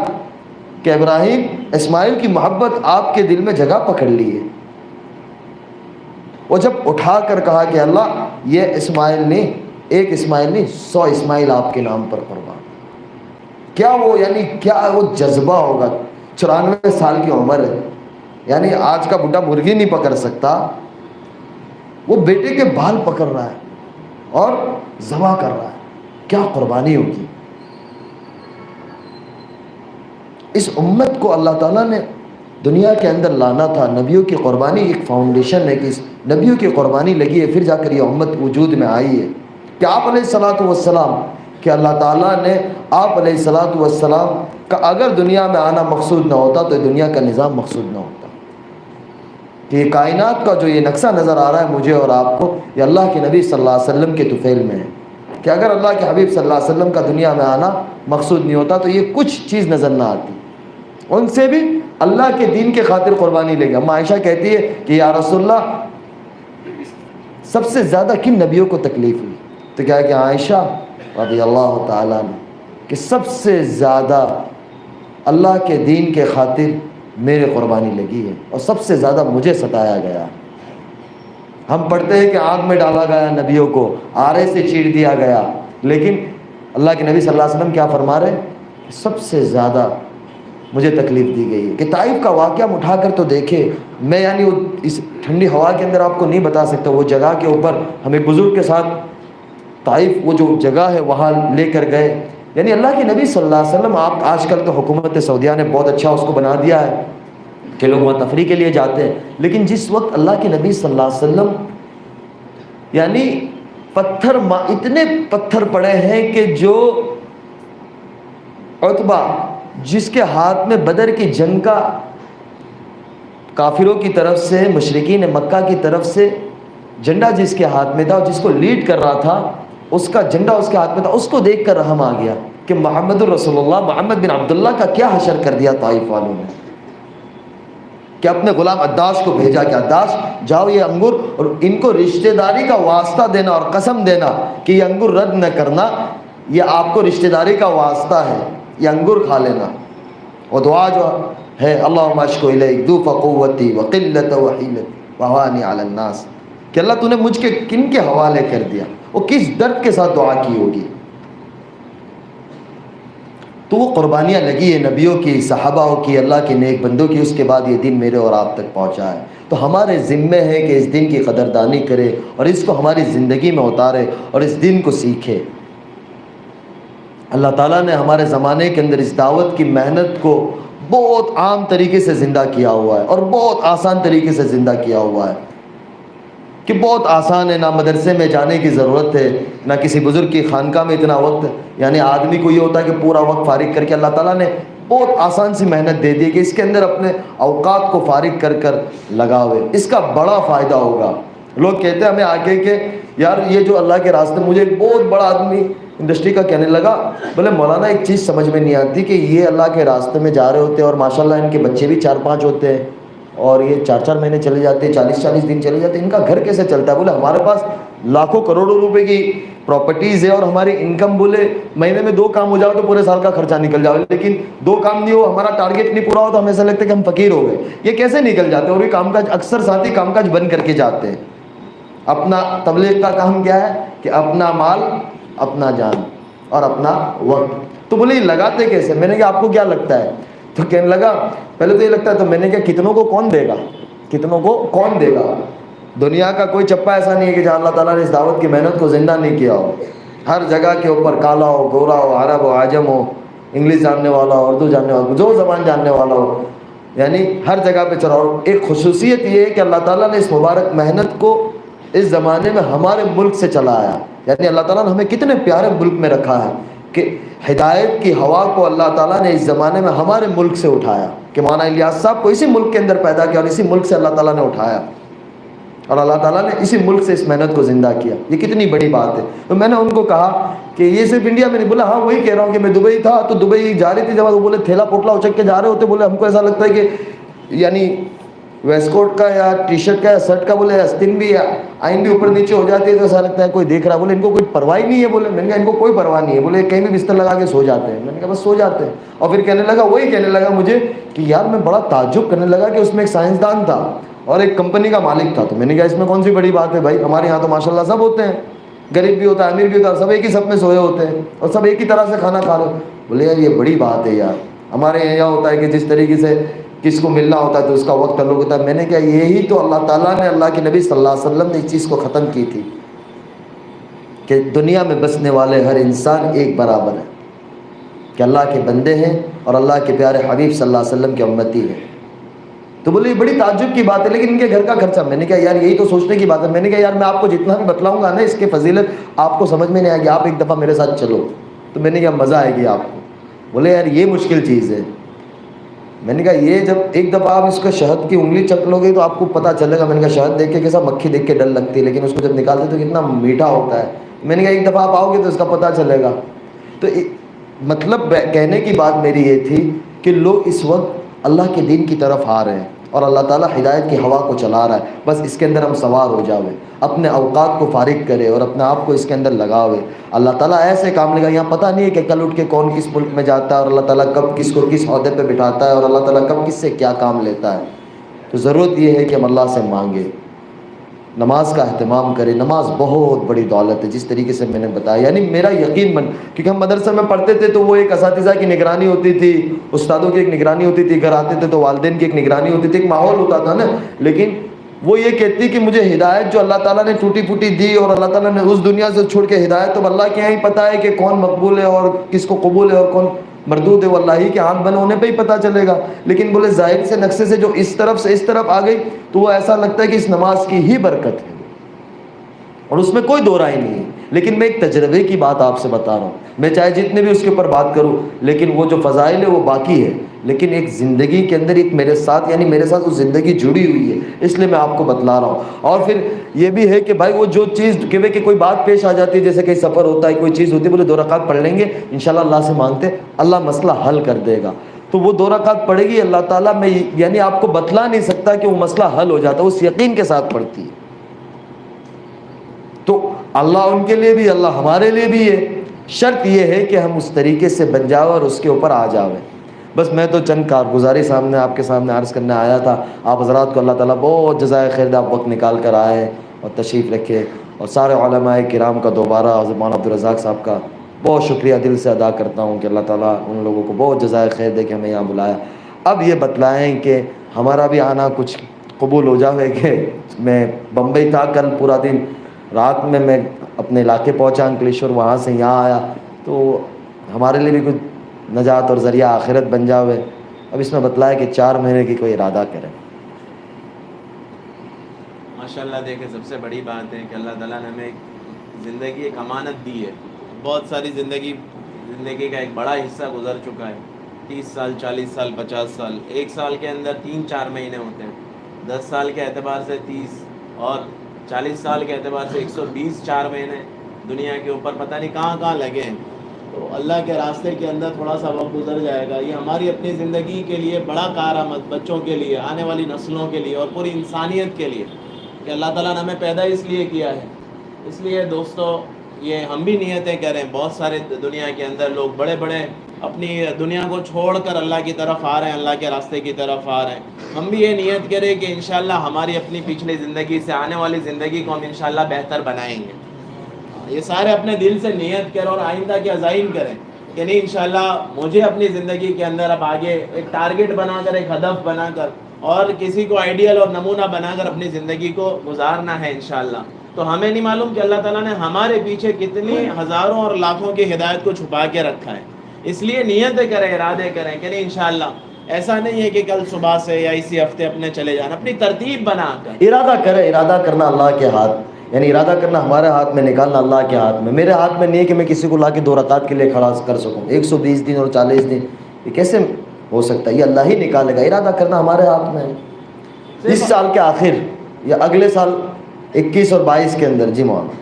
Speaker 1: کہ ابراہیم اسماعیل کی محبت آپ کے دل میں جگہ پکڑ لی ہے۔ اور جب اٹھا کر کہا کہ اللہ یہ اسماعیل نہیں، ایک اسماعیل نہیں 100 اسماعیل آپ کے نام پر قربان، کیا وہ یعنی کیا وہ جذبہ ہوگا؟ 94 سال کی عمر ہے، یعنی آج کا بڈھا مرغی نہیں پکڑ سکتا، وہ بیٹے کے بال پکڑ رہا ہے اور ذبح کر رہا ہے، کیا قربانی ہوگی؟ اس امت کو اللہ تعالیٰ نے دنیا کے اندر لانا تھا، نبیوں کی قربانی ایک فاؤنڈیشن ہے کہ اس نبیوں کی قربانی لگی ہے، پھر جا کر یہ امت وجود میں آئی ہے کہ آپ علیہ الصلوۃ والسلام کہ اللہ تعالیٰ نے آپ علیہ الصلوۃ والسلام کا اگر دنیا میں آنا مقصود نہ ہوتا تو دنیا کا نظام مقصود نہ ہوتا، کہ یہ کائنات کا جو یہ نقشہ نظر آ رہا ہے مجھے اور آپ کو، یہ اللہ کے نبی صلی اللہ علیہ وسلم کے طفیل میں ہے کہ اگر اللہ کے حبیب صلی اللہ علیہ وسلم کا دنیا میں آنا مقصود نہیں ہوتا تو یہ کچھ چیز نظر نہ آتی۔ ان سے بھی اللہ کے دین کے خاطر قربانی لے گا۔ اما عائشہ کہتی ہے کہ یا رسول اللہ سب سے زیادہ کن نبیوں کو تکلیف ہوئی؟ تو کیا ہے کہ عائشہ رضی اللہ تعالیٰ عنہ کہ سب سے زیادہ اللہ کے دین کے خاطر میرے قربانی لگی ہے اور سب سے زیادہ مجھے ستایا گیا۔ ہم پڑھتے ہیں کہ آگ میں ڈالا گیا نبیوں کو، آرے سے چیر دیا گیا، لیکن اللہ کے نبی صلی اللہ علیہ وسلم کیا فرما رہے ہیں کہ سب سے زیادہ مجھے تکلیف دی گئی ہے۔ کہ طائف کا واقعہ ہم اٹھا کر تو دیکھے، میں یعنی اس ٹھنڈی ہوا کے اندر آپ کو نہیں بتا سکتا، وہ جگہ کے اوپر ہم ایک بزرگ کے ساتھ طائف وہ جو جگہ ہے وہاں لے کر گئے، یعنی اللہ کے نبی صلی اللہ علیہ وسلم، آپ آج کل تو حکومت سعودیہ نے بہت اچھا اس کو بنا دیا ہے کہ لوگ وہاں تفریح کے لیے جاتے ہیں، لیکن جس وقت اللہ کے نبی صلی اللہ علیہ وسلم یعنی اتنے پتھر پڑے ہیں کہ جو عتبہ جس کے ہاتھ میں بدر کی جنگ کا کافروں کی طرف سے مشرکین مکہ کی طرف سے جھنڈا جس کے ہاتھ میں تھا، جس کو لیڈ کر رہا تھا اس کا جھنڈا اس کے ہاتھ میں تھا، اس کو دیکھ کر رحم آ گیا کہ محمد الرسول اللہ محمد بن عبداللہ کا کیا حشر کر دیا طائف والوں نے، کہ اپنے غلام عداش کو بھیجا کہ عداش جاؤ یہ انگور، اور ان کو رشتہ داری کا واسطہ دینا اور قسم دینا کہ یہ انگور رد نہ کرنا، یہ آپ کو رشتہ داری کا واسطہ ہے، یہ انگور کھا لینا۔ اور دعا جو ہے اللہم اشکو الیک ضعف قوتی وقلت وحیلت وہوانی علی الناس، کہ اللہ تو نے مجھ کے کن کے حوالے کر دیا، وہ کس درد کے ساتھ دعا کی ہوگی۔ تو وہ قربانیاں لگی ہے نبیوں کی، صحابہ کی، اللہ کے نیک بندوں کی، اس کے بعد یہ دن میرے اور آپ تک پہنچا ہے۔ تو ہمارے ذمے ہے کہ اس دن کی قدردانی کرے اور اس کو ہماری زندگی میں اتارے اور اس دن کو سیکھے۔ اللہ تعالیٰ نے ہمارے زمانے کے اندر اس دعوت کی محنت کو بہت عام طریقے سے زندہ کیا ہوا ہے اور بہت آسان طریقے سے زندہ کیا ہوا ہے، کہ بہت آسان ہے، نہ مدرسے میں جانے کی ضرورت ہے، نہ کسی بزرگ کی خانقاہ میں اتنا وقت، یعنی آدمی کو یہ ہوتا ہے کہ پورا وقت فارغ کر کے اللہ تعالیٰ نے بہت آسان سی محنت دے دی کہ اس کے اندر اپنے اوقات کو فارغ کر کر لگاوے، اس کا بڑا فائدہ ہوگا۔ لوگ کہتے ہیں ہمیں آگے کہ یار یہ جو اللہ کے راستے، مجھے ایک بہت بڑا آدمی انڈسٹری کا کہنے لگا، بولے مولانا ایک چیز سمجھ میں نہیں آتی کہ یہ اللہ کے راستے میں جا رہے ہوتے ہیں اور ماشاءاللہ ان کے بچے بھی 4-5 ہوتے ہیں اور یہ 4-4 مہینے چلے جاتے ہیں، 40-40 دن چلے جاتے ہیں، ان کا گھر کیسے چلتا ہے؟ بولے ہمارے پاس لاکھوں کروڑوں روپے کی پراپرٹیز ہے اور ہماری انکم بولے مہینے میں 2 کام ہو جاؤ تو پورے سال کا خرچہ نکل جاؤ، لیکن 2 کام نہیں ہو، ہمارا ٹارگیٹ نہیں پورا ہو تو ہمیں ایسا لگتا ہے کہ ہم فقیر ہو گئے۔ یہ کیسے نکل جاتے ہیں؟ اور یہ کام کاج اکثر ساتھی کام کاج بند کر کے جاتے ہیں۔ اپنا تبلیغ کا کام کیا ہے کہ اپنا مال، اپنا جان اور اپنا وقت۔ تو بولے یہ لگاتے کیسے؟ میں نے کہا آپ کو کیا لگتا ہے؟ تو کہنے لگا پہلے تو یہ لگتا ہے، تو میں نے کہا کتنوں کو کون دے گا؟ کتنوں کو کون دے گا؟ دنیا کا کوئی چپا ایسا نہیں ہے کہ جہاں اللہ تعالیٰ نے اس دعوت کی محنت کو زندہ نہیں کیا ہو. ہر جگہ کے اوپر کالا ہو، گورا ہو، عرب ہو، عجم ہو، انگلش جاننے والا ہو، اردو جاننے والا ہو، جو زبان جاننے والا ہو، یعنی ہر جگہ پہ چلا. اور ایک خصوصیت یہ ہے کہ اللہ تعالیٰ نے اس مبارک محنت کو اس زمانے میں ہمارے ملک سے چلایا. یعنی اللہ تعالیٰ نے ہمیں کتنے پیارے ملک میں رکھا ہے کہ ہدایت کی ہوا کو اللہ تعالیٰ نے اس زمانے میں ہمارے ملک سے اٹھایا، کہ مولانا الیاس صاحب کو اسی ملک کے اندر پیدا کیا اور اسی ملک سے اللہ تعالیٰ نے اٹھایا، اور اللہ تعالیٰ نے اسی ملک سے اس محنت کو زندہ کیا. یہ کتنی بڑی بات ہے. تو میں نے ان کو کہا کہ یہ صرف انڈیا میں نہیں. بولا ہاں وہی کہہ رہا ہوں کہ میں دبئی تھا تو دبئی جا رہی تھی جب وہ بولے تھیلا پوٹلا اچک کے جا رہے ہوتے، بولے ہم کو ایسا لگتا ہے کہ یعنی ویسٹ کوٹ کا یا ٹی شرٹ کا یا شرٹ کا بولے استن بھی آئین بھی اوپر نیچے ہو جاتی ہے تو ایسا لگتا ہے کوئی دیکھ رہا. بولے ان کو کوئی پرواہ نہیں ہے. بولے میں نے کہا ان کو کوئی پرواہ نہیں ہے. بولے کہیں بھی بستر لگا کے سو جاتے ہیں. میں نے کہا بس سو جاتے ہیں. اور پھر کہنے لگا مجھے کہ یار میں بڑا تعجب کرنے لگا کہ اس میں ایک سائنسدان تھا اور ایک کمپنی کا مالک تھا. تو میں نے کہا اس میں کون سی بڑی بات ہے بھائی، ہمارے یہاں تو ماشاء اللہ سب ہوتے ہیں، غریب بھی ہوتا ہے، امیر بھی ہوتا ہے، سب ایک ہی سب میں سوئے ہوتے ہیں اور سب ایک ہی طرح سے کھانا کھا رہے. بولے یار یہ بڑی بات ہے یار. ہمارے یہاں ہوتا ہے کہ جس طریقے سے کس کو ملنا ہوتا ہے تو اس کا وقت تعلق ہوتا ہے. میں نے کہا یہی تو اللہ تعالیٰ نے، اللہ کے نبی صلی اللہ علیہ وسلم نے اس چیز کو ختم کی تھی کہ دنیا میں بسنے والے ہر انسان ایک برابر ہے، کہ اللہ کے بندے ہیں اور اللہ کے پیارے حبیب صلی اللہ علیہ وسلم کے امتی ہیں. تو بولے یہ بڑی تعجب کی بات ہے لیکن ان کے گھر کا خرچہ. میں نے کہا یار یہی تو سوچنے کی بات ہے. میں نے کہا یار میں آپ کو جتنا بھی بتلاؤں گا نا اس کے فضیلت آپ کو سمجھ میں نہیں آئے گی، آپ ایک دفعہ میرے ساتھ چلو. تو میں نے کہا مزہ آئے گی آپ کو. بولے یار یہ مشکل چیز ہے. میں نے کہا یہ جب ایک دفعہ آپ اس کا شہد کی انگلی چک لو گے تو آپ کو پتہ چلے گا. میں نے کہا شہد دیکھ کے کیسا مکھی دیکھ کے ڈر لگتی ہے لیکن اس کو جب نکالتے تو کتنا میٹھا ہوتا ہے. میں نے کہا ایک دفعہ آپ آؤ گے تو اس کا پتہ چلے گا. تو مطلب کہنے کی بات میری یہ تھی کہ لوگ اس وقت اللہ کے دین کی طرف آ رہے ہیں اور اللہ تعالیٰ ہدایت کی ہوا کو چلا رہا ہے. بس اس کے اندر ہم سوار ہو جاوے، اپنے اوقات کو فارغ کرے اور اپنے آپ کو اس کے اندر لگاوے. اللہ تعالیٰ ایسے کام لے گا. یہاں پتہ نہیں ہے کہ کل اٹھ کے کون کس ملک میں جاتا ہے اور اللہ تعالیٰ کب کس کو کس عہدے پہ بٹھاتا ہے اور اللہ تعالیٰ کب کس سے کیا کام لیتا ہے. تو ضرورت یہ ہے کہ ہم اللہ سے مانگے، نماز کا اہتمام کرے. نماز بہت بڑی دولت ہے جس طریقے سے میں نے بتایا. یعنی میرا یقین من، کیونکہ ہم مدرسے میں پڑھتے تھے تو وہ ایک اساتذہ کی نگرانی ہوتی تھی، استادوں کی ایک نگرانی ہوتی تھی، گھر آتے تھے تو والدین کی ایک نگرانی ہوتی تھی، ایک ماحول ہوتا تھا نا. لیکن وہ یہ کہتی کہ مجھے ہدایت جو اللہ تعالیٰ نے ٹوٹی پھوٹی دی اور اللہ تعالیٰ نے اس دنیا سے چھوڑ کے ہدایت، تو اللہ کے یہاں ہی پتہ ہے کہ کون مقبول ہے اور کس کو قبول ہے اور کون مردود ہے. وہ اللہ ہی کے ہاتھ بنے ہونے پہ ہی پتہ چلے گا. لیکن بولے ظاہر سے نقشے سے جو اس طرف سے اس طرف آ گئی تو وہ ایسا لگتا ہے کہ اس نماز کی ہی برکت ہے اور اس میں کوئی دو رائے نہیں ہے. لیکن میں ایک تجربے کی بات آپ سے بتا رہا ہوں. میں چاہے جتنے بھی اس کے اوپر بات کروں لیکن وہ جو فضائل ہے وہ باقی ہے. لیکن ایک زندگی کے اندر ایک میرے ساتھ، یعنی میرے ساتھ وہ زندگی جڑی ہوئی ہے، اس لیے میں آپ کو بتلا رہا ہوں. اور پھر یہ بھی ہے کہ بھائی وہ جو چیز کہ کوئی بات پیش آ جاتی ہے، جیسے کہ سفر ہوتا ہے، کوئی چیز ہوتی ہے، بولے 2 رکعت پڑھ لیں گے انشاءاللہ اللہ سے مانگتے اللہ مسئلہ حل کر دے گا. تو وہ 2 رکعت پڑھے گی اللہ تعالیٰ، میں یعنی آپ کو بتلا نہیں سکتا کہ وہ مسئلہ حل ہو جاتا ہے. اس یقین کے ساتھ پڑھتی ہے. تو اللہ ان کے لیے بھی، اللہ ہمارے لیے بھی ہے. شرط یہ ہے کہ ہم اس طریقے سے بن جاؤ اور اس کے اوپر آ جاویں. بس میں تو چند کارگزاری سامنے آپ کے سامنے عرض کرنے آیا تھا. آپ حضرات کو اللہ تعالیٰ بہت جزائے خیر دے، آپ وقت نکال کر آئے اور تشریف رکھے. اور سارے علماء کرام کا دوبارہ مولانا عبدالرزاق صاحب کا بہت شکریہ دل سے ادا کرتا ہوں کہ اللہ تعالیٰ ان لوگوں کو بہت جزائے خیر دے کہ ہمیں یہاں بلایا. اب یہ بتلائیں کہ ہمارا بھی آنا کچھ قبول ہو جاوے. کہ میں بمبئی تھا کل پورا دن، رات میں اپنے علاقے پہنچا انکلیشور، وہاں سے یہاں آیا، تو ہمارے لیے بھی کچھ نجات اور ذریعہ آخرت بن جاوے. اب اس میں بتلایا کہ 4 مہینے کی کوئی ارادہ کرے.
Speaker 2: ماشاءاللہ دیکھیں سب سے بڑی بات ہے کہ اللہ تعالیٰ نے ہمیں ایک زندگی ایک امانت دی ہے. بہت ساری زندگی کا ایک بڑا حصہ گزر چکا ہے. 30 سال 40 سال 50 سال، ایک سال کے اندر 3-4 مہینے ہوتے ہیں. 10 سال کے اعتبار سے 30 اور 40 سال کے اعتبار سے 120 4 مہینے دنیا کے اوپر پتہ نہیں کہاں لگے ہیں. تو اللہ کے راستے کے اندر تھوڑا سا وقت گزر جائے گا. یہ ہماری اپنی زندگی کے لیے بڑا کارآمد، بچوں کے لیے، آنے والی نسلوں کے لیے اور پوری انسانیت کے لیے، کہ اللہ تعالیٰ نے ہمیں پیدا اس لیے کیا ہے. اس لیے دوستو یہ ہم بھی نیتیں کریں. بہت سارے دنیا کے اندر لوگ بڑے اپنی دنیا کو چھوڑ کر اللہ کی طرف آ رہے ہیں، اللہ کے راستے کی طرف آ رہے ہیں. ہم بھی یہ نیت کریں کہ انشاءاللہ ہماری اپنی پچھلی زندگی سے آنے والی زندگی کو ہم انشاءاللہ بہتر بنائیں گے. یہ سارے اپنے دل سے نیت کریں اور آئندہ کے عزائم کریں کہ نہیں انشاءاللہ مجھے اپنی زندگی کے اندر اب آگے ایک ٹارگٹ بنا کر، ایک ہدف بنا کر اور کسی کو آئیڈیل اور نمونہ بنا کر اپنی زندگی کو گزارنا ہے انشاءاللہ. تو ہمیں نہیں معلوم کہ اللہ تعالیٰ نے ہمارے پیچھے کتنی ہزاروں اور لاکھوں کی ہدایت کو چھپا کے رکھا ہے. اس لیے نیتیں کریں, ارادے کریں کہ نہیں انشاءاللہ ایسا نہیں ہے کہ کل صبح سے یا اسی ہفتے اپنے چلے جانا, اپنی ترتیب بنا کر
Speaker 1: ارادہ کرے. ارادہ کرنا اللہ کے ہاتھ, یعنی ارادہ کرنا ہمارے ہاتھ میں, نکالنا اللہ کے ہاتھ میں. میرے ہاتھ میں نہیں ہے کہ میں کسی کو لا کے 2 رکعت کے لیے کھڑا کر سکوں. 120 دن اور 40 دن یہ کیسے ہو سکتا ہے؟ یہ اللہ ہی نکالے گا. ارادہ کرنا ہمارے ہاتھ میں ہے. اس سال کے آخر یا اگلے سال 21 اور 22 کے اندر. جی مولانا,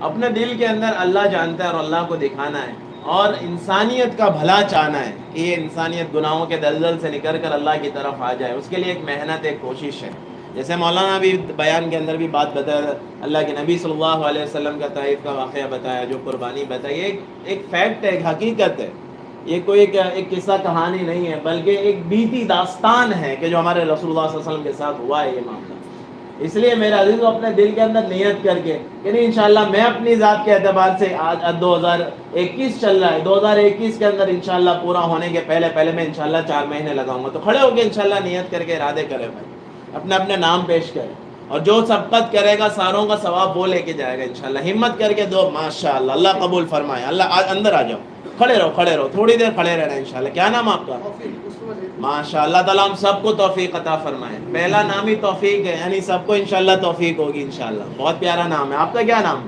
Speaker 2: اپنے دل کے اندر اللہ جانتا ہے اور اللہ کو دکھانا ہے اور انسانیت کا بھلا چاہنا ہے کہ یہ انسانیت گناہوں کے دلدل سے نکل کر اللہ کی طرف آ جائے. اس کے لیے ایک محنت, ایک کوشش ہے. جیسے مولانا بھی بیان کے اندر بھی بات بتایا, اللہ کے نبی صلی اللہ علیہ وسلم کا طائف کا واقعہ بتایا, جو قربانی بتائی, ایک فیکٹ ہے, ایک حقیقت ہے. یہ کوئی ایک قصہ کہانی نہیں ہے بلکہ ایک بیتی داستان ہے کہ جو ہمارے رسول اللہ صلی اللہ علیہ وسلم کے ساتھ ہوا ہے یہ معاملہ. اس لیے میرے عزیزو اپنے دل کے اندر نیت کر کے کہ نہیں انشاءاللہ میں اپنی ذات کے اعتبار سے آج 2021 چل رہا ہے, 2021 کے اندر انشاءاللہ پورا ہونے کے پہلے میں انشاءاللہ 4 مہینے لگاؤں گا. تو کھڑے ہو کے انشاءاللہ نیت کر کے ارادے کرے بھائی, اپنے اپنے نام پیش کرے, اور جو سبقت کرے گا ساروں کا ثواب وہ لے کے جائے گا انشاءاللہ. ہمت کر کے دو, ماشاءاللہ, اللہ قبول فرمائے. اللہ اندر آ جاؤ, کھڑے رہو, تھوڑی دیر کھڑے رہنا انشاءاللہ. کیا نام آپ کا؟ ماشاء اللہ تعالیٰ ہم سب کو توفیق عطا فرمائے. پہلا نام ہی توفیق ہے, یعنی سب کو انشاءاللہ توفیق ہوگی انشاءاللہ. بہت پیارا نام ہے. آپ کا کیا نام؟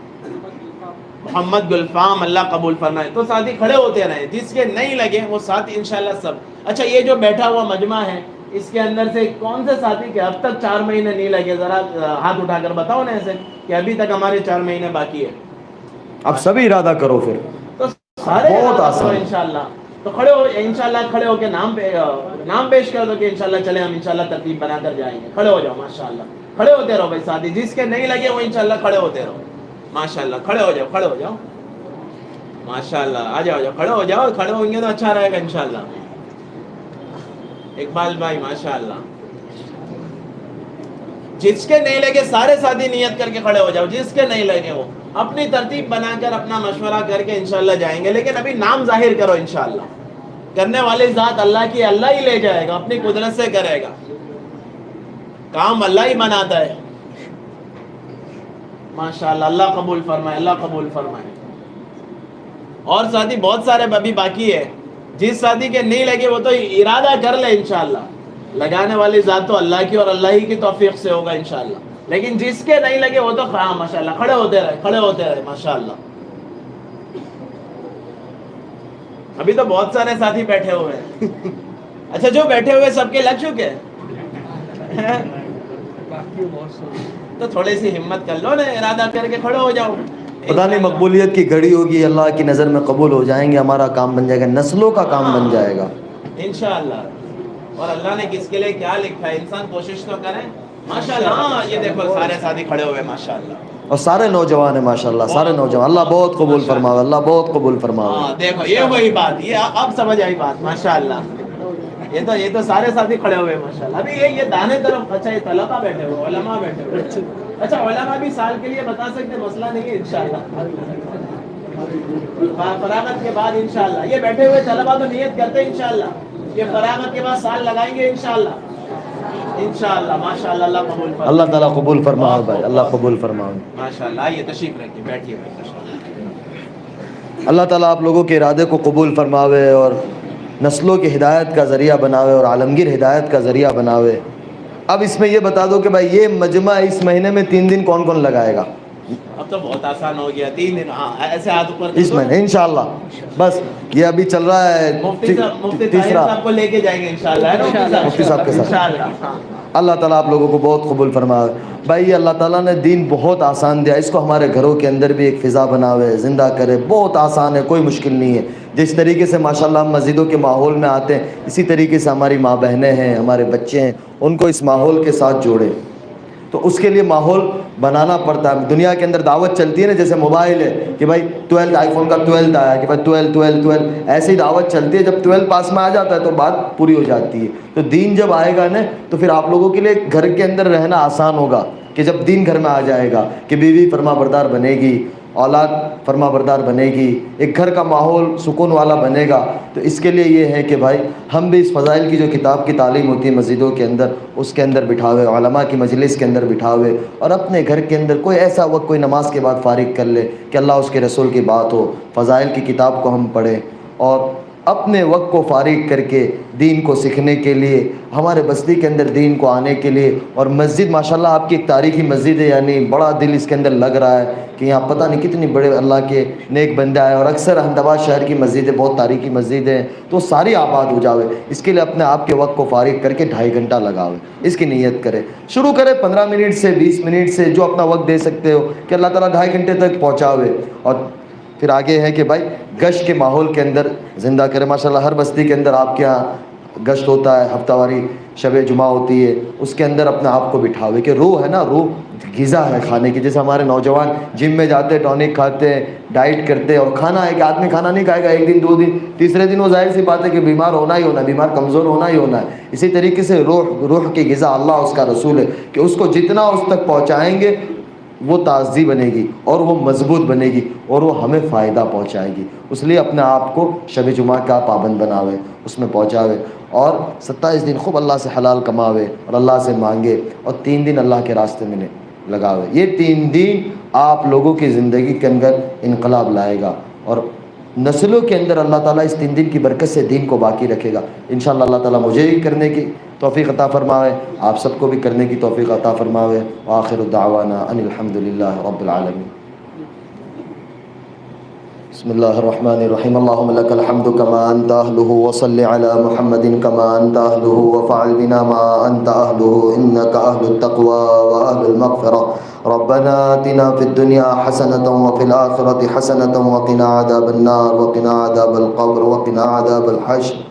Speaker 2: محمد گلفام. اللہ قبول فرمائے. تو ساتھی کھڑے ہوتے رہیں, جس کے نہیں لگے وہ ساتھی انشاءاللہ سب. اچھا, یہ جو بیٹھا ہوا مجمع ہے اس کے اندر سے کون سے ساتھی کے اب تک 4 مہینے نہیں لگے, ذرا ہاتھ اٹھا کر بتاؤ نا ایسے کہ ابھی تک ہمارے 4 مہینے باقی ہے.
Speaker 1: اب سبھی ارادہ کرو پھر,
Speaker 2: تو سارے
Speaker 1: بہت آسان
Speaker 2: انشاءاللہ. تو کھڑے ہو انشاءاللہ, کھڑے ہو کے نام پیش کر دو کہ انشاءاللہ چلے ہم انشاءاللہ ترتیب بنا کر جائیں گے. کھڑے ہو جاؤ ماشاءاللہ, کھڑے ہوتے رہو بھائی ساتھی. جس کے نہیں لگے وہ انشاءاللہ کھڑے ہوتے رہو ماشاءاللہ. کھڑے ہو جاؤ ماشاءاللہ. آ جاؤ, کھڑے ہو جاؤ. کھڑے ہوں گے تو اچھا رہے گا انشاءاللہ. اقبال بھائی ماشاءاللہ. جس کے نہیں لگے سارے ساتھی نیت کر کے کھڑے ہو جاؤ. جس کے نہیں لگے وہ اپنی ترتیب بنا کر اپنا مشورہ کر کے انشاءاللہ جائیں گے. لیکن ابھی نام ظاہر کرو انشاءاللہ. کرنے والی ذات اللہ کی, اللہ ہی لے جائے گا, اپنی قدرت سے کرے گا. کام اللہ ہی بناتا ہے ماشاءاللہ. اللہ قبول فرمائے, اللہ قبول فرمائے. اور ساتھی بہت سارے ابھی باقی ہے. جس ساتھی کے نہیں لگے وہ تو ارادہ کر لے انشاءاللہ. لگانے والی ذات تو اللہ کی اور اللہ ہی کی توفیق سے ہوگا انشاءاللہ. لیکن جس کے نہیں لگے وہ تو ماشاءاللہ کھڑے ہوتے رہے ماشاءاللہ. ابھی تو بہت سارے ساتھی بیٹھے ہوئے ہیں. اچھا, جو بیٹھے ہوئے سب کے لگ چکے ہیں تو تھوڑی سی ہمت کر لو نا, ارادہ کر کے کھڑے ہو جاؤ.
Speaker 1: پتہ نہیں مقبولیت کی گھڑی ہوگی, اللہ کی نظر میں قبول ہو جائیں گے, ہمارا کام بن جائے گا, نسلوں کا کام بن جائے گا
Speaker 2: انشاءاللہ. اور اللہ نے کس کے لیے کیا لکھا ہے, انسان کوشش تو کریں ماشاءاللہ. ہاں, یہ دیکھو سارے ساتھی کھڑے ہوئے ماشاءاللہ,
Speaker 1: اور سارے نوجوان ہیں ماشاءاللہ, سارے نوجوان. اللہ بہت قبول فرماوے, اللہ بہت قبول فرماوے.
Speaker 2: ہاں دیکھو, یہ وہی بات, یہ اب سمجھ آئی بات ماشاءاللہ. یہ تو سارے ساتھی کھڑے ہوئے ماشاءاللہ. ابھی یہ دانے طرف, اچھا یہ طلباء بیٹھے ہوئے, علماء بیٹھے ہوئے. اچھا, علماء بھی سال کے لیے بتا سکتے, مسئلہ نہیں ہے انشاءاللہ. فراغت کے بعد انشاءاللہ یہ بیٹھے ہوئے طلباء تو نیت کرتے ہیں انشاءاللہ یہ فراغت کے بعد سال لگائیں گے انشاءاللہ ماشاءاللہ. اللہ قبول فرمائے,
Speaker 1: اللہ تعالیٰ قبول فرمائے بھائی, اللہ قبول فرمائے
Speaker 2: ماشاءاللہ. آئیے تشریف رکھیے, بیٹھیے بھائی ماشاءاللہ.
Speaker 1: اللہ تعالیٰ آپ لوگوں کے ارادے کو قبول فرماوے اور نسلوں کی ہدایت کا ذریعہ بناوے اور عالمگیر ہدایت کا ذریعہ بناوے. اب اس میں یہ بتا دو کہ بھائی یہ مجمع اس مہینے میں 3 دن کون کون لگائے گا؟
Speaker 2: اب تو بہت آسان ہو گیا, 3 دن. ہاں, ایسے ہاتھ اوپر
Speaker 1: اس مہینے انشاءاللہ. بس یہ ابھی چل رہا ہے
Speaker 2: مفتی
Speaker 1: تیسرا,
Speaker 2: صاحب کو لے کے جائیں گے انشاءاللہ.
Speaker 1: مفتی صاحب کے ساتھ.
Speaker 2: انشاءاللہ.
Speaker 1: اللہ تعالیٰ آپ لوگوں کو بہت قبول فرمائے. بھائی اللہ تعالیٰ نے دین بہت آسان دیا, اس کو ہمارے گھروں کے اندر بھی ایک فضا بناوے, زندہ کرے. بہت آسان ہے, کوئی مشکل نہیں ہے. جس طریقے سے ماشاءاللہ ہم مسجدوں کے ماحول میں آتے ہیں, اسی طریقے سے ہماری ماں بہنیں ہیں, ہمارے بچے ہیں, ان کو اس ماحول کے ساتھ جوڑے. تو اس کے لیے ماحول بنانا پڑتا ہے. دنیا کے اندر دعوت چلتی ہے نا, جیسے موبائل ہے کہ بھائی 12 آئی فون کا 12 آیا کہ بھائی 12 ایسے ہی دعوت چلتی ہے. جب 12 پاس میں آ جاتا ہے تو بات پوری ہو جاتی ہے. تو دین جب آئے گا نا تو پھر آپ لوگوں کے لیے گھر کے اندر رہنا آسان ہوگا. کہ جب دین گھر میں آ جائے گا کہ بیوی فرما بردار بنے گی, اولاد فرما بردار بنے گی، ایک گھر کا ماحول سکون والا بنے گا۔ تو اس کے لیے یہ ہے کہ بھائی ہم بھی اس فضائل کی جو کتاب کی تعلیم ہوتی ہے مسجدوں کے اندر، اس کے اندر بٹھا ہوئے، علماء کی مجلس کے اندر بٹھا ہوئے، اور اپنے گھر کے اندر کوئی ایسا وقت کوئی نماز کے بعد فارغ کر لے کہ اللہ اس کے رسول کی بات ہو، فضائل کی کتاب کو ہم پڑھیں، اور اپنے وقت کو فارغ کر کے دین کو سیکھنے کے لیے، ہمارے بستی کے اندر دین کو آنے کے لیے۔ اور مسجد ماشاءاللہ آپ کی ایک تاریخی مسجد ہے، یعنی بڑا دل اس کے اندر لگ رہا ہے کہ یہاں پتہ نہیں کتنی بڑے اللہ کے نیک بندے آئے، اور اکثر احمد آباد شہر کی مسجدیں بہت تاریخی مسجد ہیں، تو ساری آباد ہو جاوے۔ اس کے لیے اپنے آپ کے وقت کو فارغ کر کے 2.5 گھنٹہ لگاوے، اس کی نیت کرے، شروع کرے 15 منٹ سے 20 منٹ سے، جو اپنا وقت دے سکتے ہو کہ اللہ تعالیٰ 2.5 گھنٹے تک پہنچاوے۔ اور پھر آگے ہے کہ بھائی گشت کے ماحول کے اندر زندہ کرے۔ ماشاءاللہ ہر بستی کے اندر آپ کے ہاں گشت ہوتا ہے، ہفتہ واری شب جمعہ ہوتی ہے، اس کے اندر اپنے آپ کو بٹھاوے کہ روح ہے نا، روح غذا ہے کھانے کی۔ جیسے ہمارے نوجوان جم میں جاتے ہیں، ٹونک کھاتے ہیں، ڈائٹ کرتے ہیں، اور کھانا ہے کہ آدمی کھانا نہیں کھائے گا 1 دن 2 دن، تیسرے دن وہ ظاہر سی بات ہے کہ بیمار ہونا ہی ہونا ہے، بیمار کمزور ہونا ہی ہونا ہے۔ اسی طریقے سے روح کی غذا اللہ اس کا رسول ہے کہ اس کو جتنا اس تک پہنچائیں گے وہ تازی بنے گی اور وہ مضبوط بنے گی اور وہ ہمیں فائدہ پہنچائے گی۔ اس لیے اپنے آپ کو شب جمعہ کا پابند بناوے، اس میں پہنچاوے، اور 27 دن خوب اللہ سے حلال کماوے اور اللہ سے مانگے، اور 3 دن اللہ کے راستے میں لگاوے۔ یہ 3 دن آپ لوگوں کی زندگی کے اندر انقلاب لائے گا، اور نسلوں کے اندر اللہ تعالیٰ اس 3 دن کی برکت سے دین کو باقی رکھے گا۔ انشاءاللہ اللہ تعالیٰ مجھے بھی کرنے کی توفیق عطا فرماوے، آپ سب کو بھی کرنے کی توفیق عطا فرماوے۔ وآخر دعوانا ان الحمدللہ رب العالمین۔ بسم اللہ الرحمن الرحیم۔ اللہم لک الحمد کما انت اہلہ، وصل علی محمد کما انت اہلہ، وفعل بنا ما انت اہلہ، انک اہل التقوی واہل المغفرہ۔ ربنا آتنا فی الدنیا حسنة وفی الآخرة حسنة وقنا عذاب النار وقنا عذاب القبر وقنا عذاب الحشر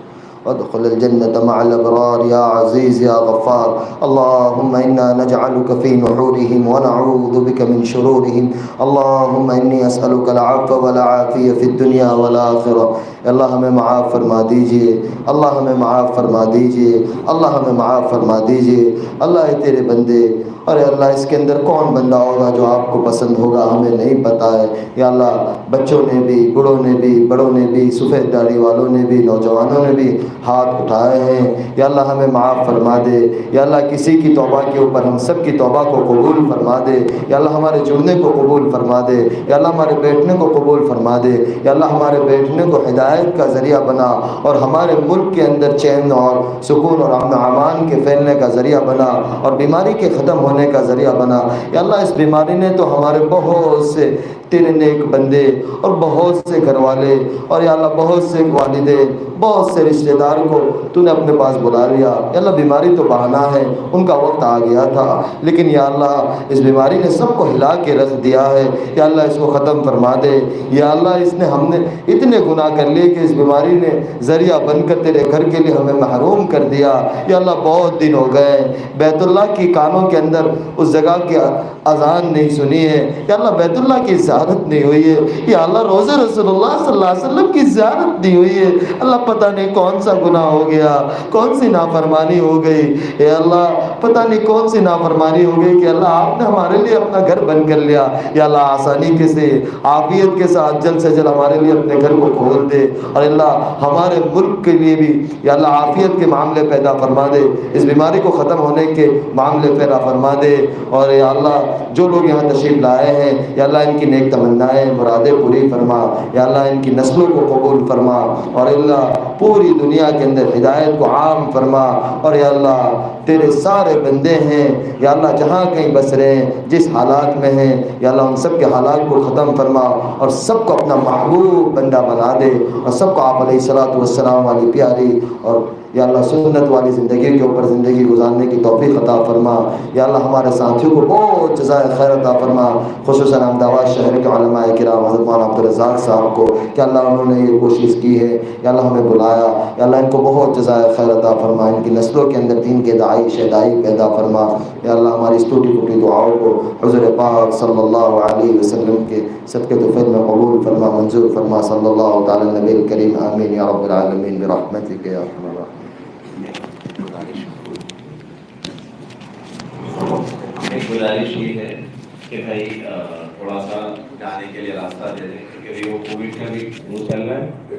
Speaker 1: وادخل الجنة مع الأبرار يا عزيز يا غفار۔ اللهم إنا نجعلك في نحورهم ونعوذ بك من شرورهم۔ اللهم إني أسألك العفو والعافية في الدنيا والآخرة۔ اللہ ہمیں معاف فرما دیجئے، اللہ ہمیں معاف فرما دیجئے، اللہ ہمیں معاف فرما دیجئے۔ اللہ اے تیرے بندے، ارے اللہ اس کے اندر کون بندہ ہوگا جو آپ کو پسند ہوگا ہمیں نہیں پتہ ہے یا اللہ۔ بچوں نے بھی، بوڑھوں نے بھی، بڑوں نے بھی، سفید داڑھی والوں نے بھی، نوجوانوں نے بھی ہاتھ اٹھائے ہیں، یا اللہ ہمیں معاف فرما دے۔ یا اللہ کسی کی توبہ کے اوپر ہم سب کی توبہ کو قبول فرما دے۔ یا اللہ ہمارے جڑنے کو قبول فرما دے۔ یا اللہ ہمارے بیٹھنے کو قبول فرما دے۔ یا اللہ ہمارے بیٹھنے کو ہدایت کا ذریعہ بنا، اور ہمارے ملک کے اندر چین اور سکون اور امن و امان کے پھیلنے کا ذریعہ بنا، اور بیماری کے ختم ہونے کا ذریعہ بنا۔ یا اللہ اس بیماری نے تو ہمارے بہت سے تیرے نیک بندے اور بہت سے گھر والے، اور یا اللہ بہت سے والدین، بہت سے رشتہ دار کو تو نے اپنے پاس بلا لیا۔ یا اللہ بیماری تو بہانہ ہے، ان کا وقت آ گیا تھا، لیکن یا اللہ اس بیماری نے سب کو ہلا کے رکھ دیا ہے۔ یا اللہ اس کو ختم فرما دے۔ یا اللہ اس نے ہم نے اتنے گناہ کر لیے کہ اس بیماری نے ذریعہ بن کر تیرے گھر کے لیے ہمیں محروم کر دیا۔ یا اللہ بہت دن ہو گئے بیت اللہ کی کانوں کے اندر اس جگہ کی اذان نہیں سنی ہے، یا اللہ بیت اللہ کی زیارت نہیں ہوئی ہے، یا اللہ روضہ رسول اللہ صلی اللہ علیہ وسلم کی زیارت نہیں ہوئی ہے۔ اللہ پتہ نہیں کون سا گناہ ہو گیا، کون سی نافرمانی ہو گئی، اے اللہ پتہ نہیں کون سی نافرمانی ہو گئی کہ اللہ آپ نے ہمارے لیے اپنا گھر بند کر لیا۔ یا اللہ آسانی کے سے عافیت کے ساتھ جلد سے جلد ہمارے لیے اپنے گھر کو کھول دے، اور اللہ ہمارے ملک کے لیے بھی یا اللہ عافیت کے معاملے پیدا فرما دے، اس بیماری کو ختم ہونے کے معاملے پیدا فرما دے۔ اور یا اللہ جو لوگ یہاں تشریف لائے ہیں یا اللہ ان کی نیک تمنائیں مرادیں پوری فرما، یا اللہ ان کی نسلوں کو قبول فرما، اور اللہ پوری دنیا کے اندر ہدایت کو عام فرما۔ اور یا اللہ تیرے سارے بندے ہیں یا اللہ جہاں کہیں بس رہے ہیں، جس حالات میں ہیں یا اللہ ان سب کے حالات کو ختم فرما، اور سب کو اپنا محبوب بندہ بنا دے، اور سب کو آپ علیہ الصلوۃ والسلام والی پیاری اور یا اللہ سنت والی زندگی کے اوپر زندگی گزارنے کی توفیق عطا فرما۔ یا اللہ ہمارے ساتھیوں کو بہت جزائے خیر عطا فرما، خصوصاً احمد آباد شہر کے علماء کرام حضرت مولانا عبدالرزاق صاحب کو کہ اللہ انہوں نے یہ کوشش کی ہے، یا اللہ ہمیں بلایا، یا اللہ ان کو بہت جزائے خیر عطا فرما، ان کی نسلوں کے اندر دین کے داعی شہدائی پیدا فرما۔ یا اللہ ہماری اس ٹوٹی پھوٹی دعاؤں کو حضور پاک صلی اللہ علیہ وسلم کے صدقے طفیل میں قبول فرما، منظور فرما۔ صلی اللہ تعالی نبی الکریم آمین یا رب العالمین برحمتک یا ارحم الراحمین۔
Speaker 3: ایک گزارش یہ ہے کہ بھائی تھوڑا سا جانے کے لیے راستہ دے دیں، کیونکہ ابھی وہ کووڈ کا بھی وہ چل رہا ہے.